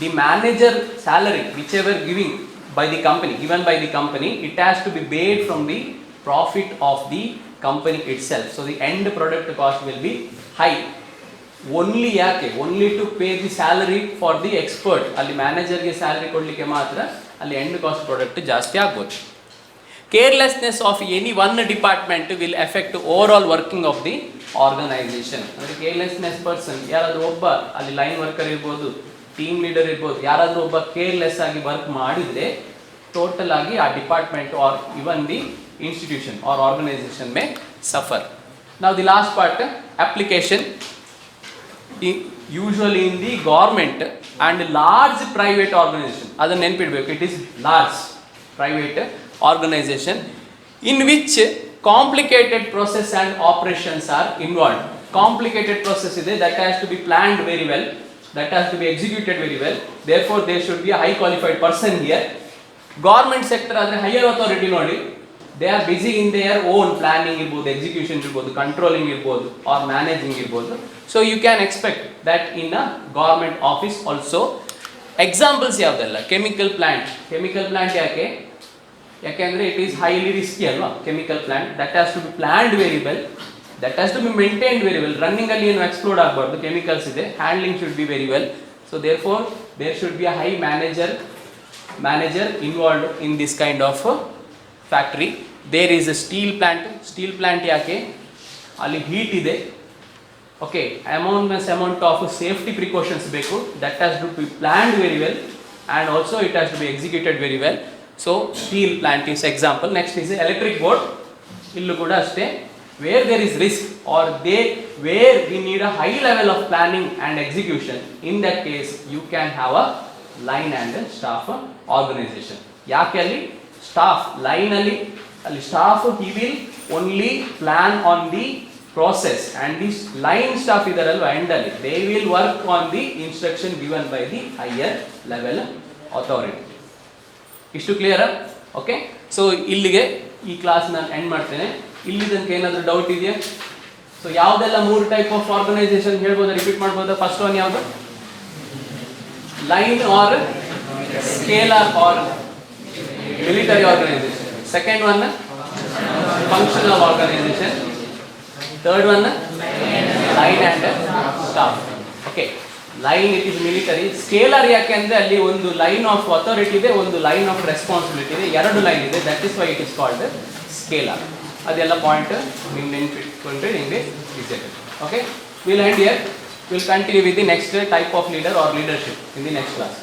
the manager salary whichever given by the company, it has to be paid from the profit of the company itself. So the end product cost will be high. Only ಯಾಕೆ, only to pay the salary for the expert. ಅಲ್ಲಿ ಮ್ಯಾನೇಜರ್ಗೆ salary ಕೊಡಲಿಕ್ಕೆ ಮಾತ್ರ ಅಲ್ಲಿ end cost product ಜಾಸ್ತಿ ಆಗ್ಬೋದು. Carelessness of any one department will effect overall working of the organisation. ಅಂದರೆ carelessness person ಯಾರಾದರೂ ಒಬ್ಬ ಅಲ್ಲಿ ಲೈನ್ ವರ್ಕರ್ ಇರ್ಬೋದು, ಟೀಮ್ ಲೀಡರ್ ಇರ್ಬೋದು, ಯಾರಾದರೂ ಒಬ್ಬ ಕೇರ್ಲೆಸ್ ಆಗಿ ವರ್ಕ್ ಮಾಡಿದರೆ ಟೋಟಲ್ ಆಗಿ ಆ department or even the institution or organization may suffer. ನಾವು the last part application. Usually in the government and large private organization, ಅದನ್ನು ನೆನಪಿಡಬೇಕು, it is large private organization in which complicated process and operations are involved. Complicated process ಇದೆ, that has to be planned very well, that has to be executed very well, therefore there should be a high qualified person here. Government sector ಆದರೆ higher authority ನೋಡಿ, they are busy in their own planning ಇರ್ಬೋದು, execution ಇರ್ಬೋದು, controlling ಇರ್ಬೋದು, or managing ಇರ್ಬೋದು. So you can expect that in a government office also. Examples ಯಾವುದೆಲ್ಲ, chemical plant ಯಾಕೆಂದರೆ it is highly risky ಅಲ್ವಾ chemical plant. That has to be planned very well, that has to be maintained very well. ರನ್ನಿಂಗಲ್ಲಿ ಏನು explode ಆಗಬಾರ್ದು, chemicals ಇದೆ, handling should be very well. So therefore there should be a high manager involved in this kind of factory. There is a steel plant ಯಾಕೆ, ಅಲ್ಲಿ heat ಇದೆ. Okay, amount of safety precautions ಬೇಕು, that has to be planned very well and also it has to be executed very well. So steel plant is example. Next is electric board. ಇಲ್ಲೂ ಕೂಡ ಅಷ್ಟೇ, where there is risk or where we need a high level of planning and execution, in that case you can have a line and staff organization. ಯಾಕೆ ಅಲ್ಲಿ staff ಲೈನಲ್ಲಿ ಅಲ್ಲಿ staff he will only plan on the process and this line staff idaralva end alli they will work on the instruction given by the higher level authority. Ishtu clear? Okay, so illige ee class ನಾನು end ಮಾಡ್ತೇನೆ. ಇಲ್ಲಿ ತನಕ ಏನಾದರೂ doubt ಇದೆಯಾ? So ಯಾವುದೆಲ್ಲ ಮೂರು type of organisation ಹೇಳ್ಬೋದಾ, repeat ಮಾಡ್ಬೋದಾ? ಫಸ್ಟ್ ಒನ್ ಯಾವುದು, line or scalar or military organisation. Second one functional organisation. Third one, line and staff. Okay, line it is military. Scalar ಯಾಕೆ ಅಂದರೆ ಅಲ್ಲಿ ಒಂದು ಲೈನ್ ಆಫ್ ಅಥಾರಿಟಿ ಇದೆ, ಒಂದು ಲೈನ್ ಆಫ್ ರೆಸ್ಪಾನ್ಸಿಬಿಲಿಟಿ ಇದೆ, ಎರಡು ಲೈನ್ ಇದೆ, that is why it is called scalar. ಅದೆಲ್ಲ ಪಾಯಿಂಟ್ ನೀವು ನೆನ್ಪಿಟ್ಕೊಂಡ್ರೆ ನಿಮಗೆ ಈಸಿ ಆಗುತ್ತೆ. Okay, will end here, will continue with the next type of leader or leadership in the next class.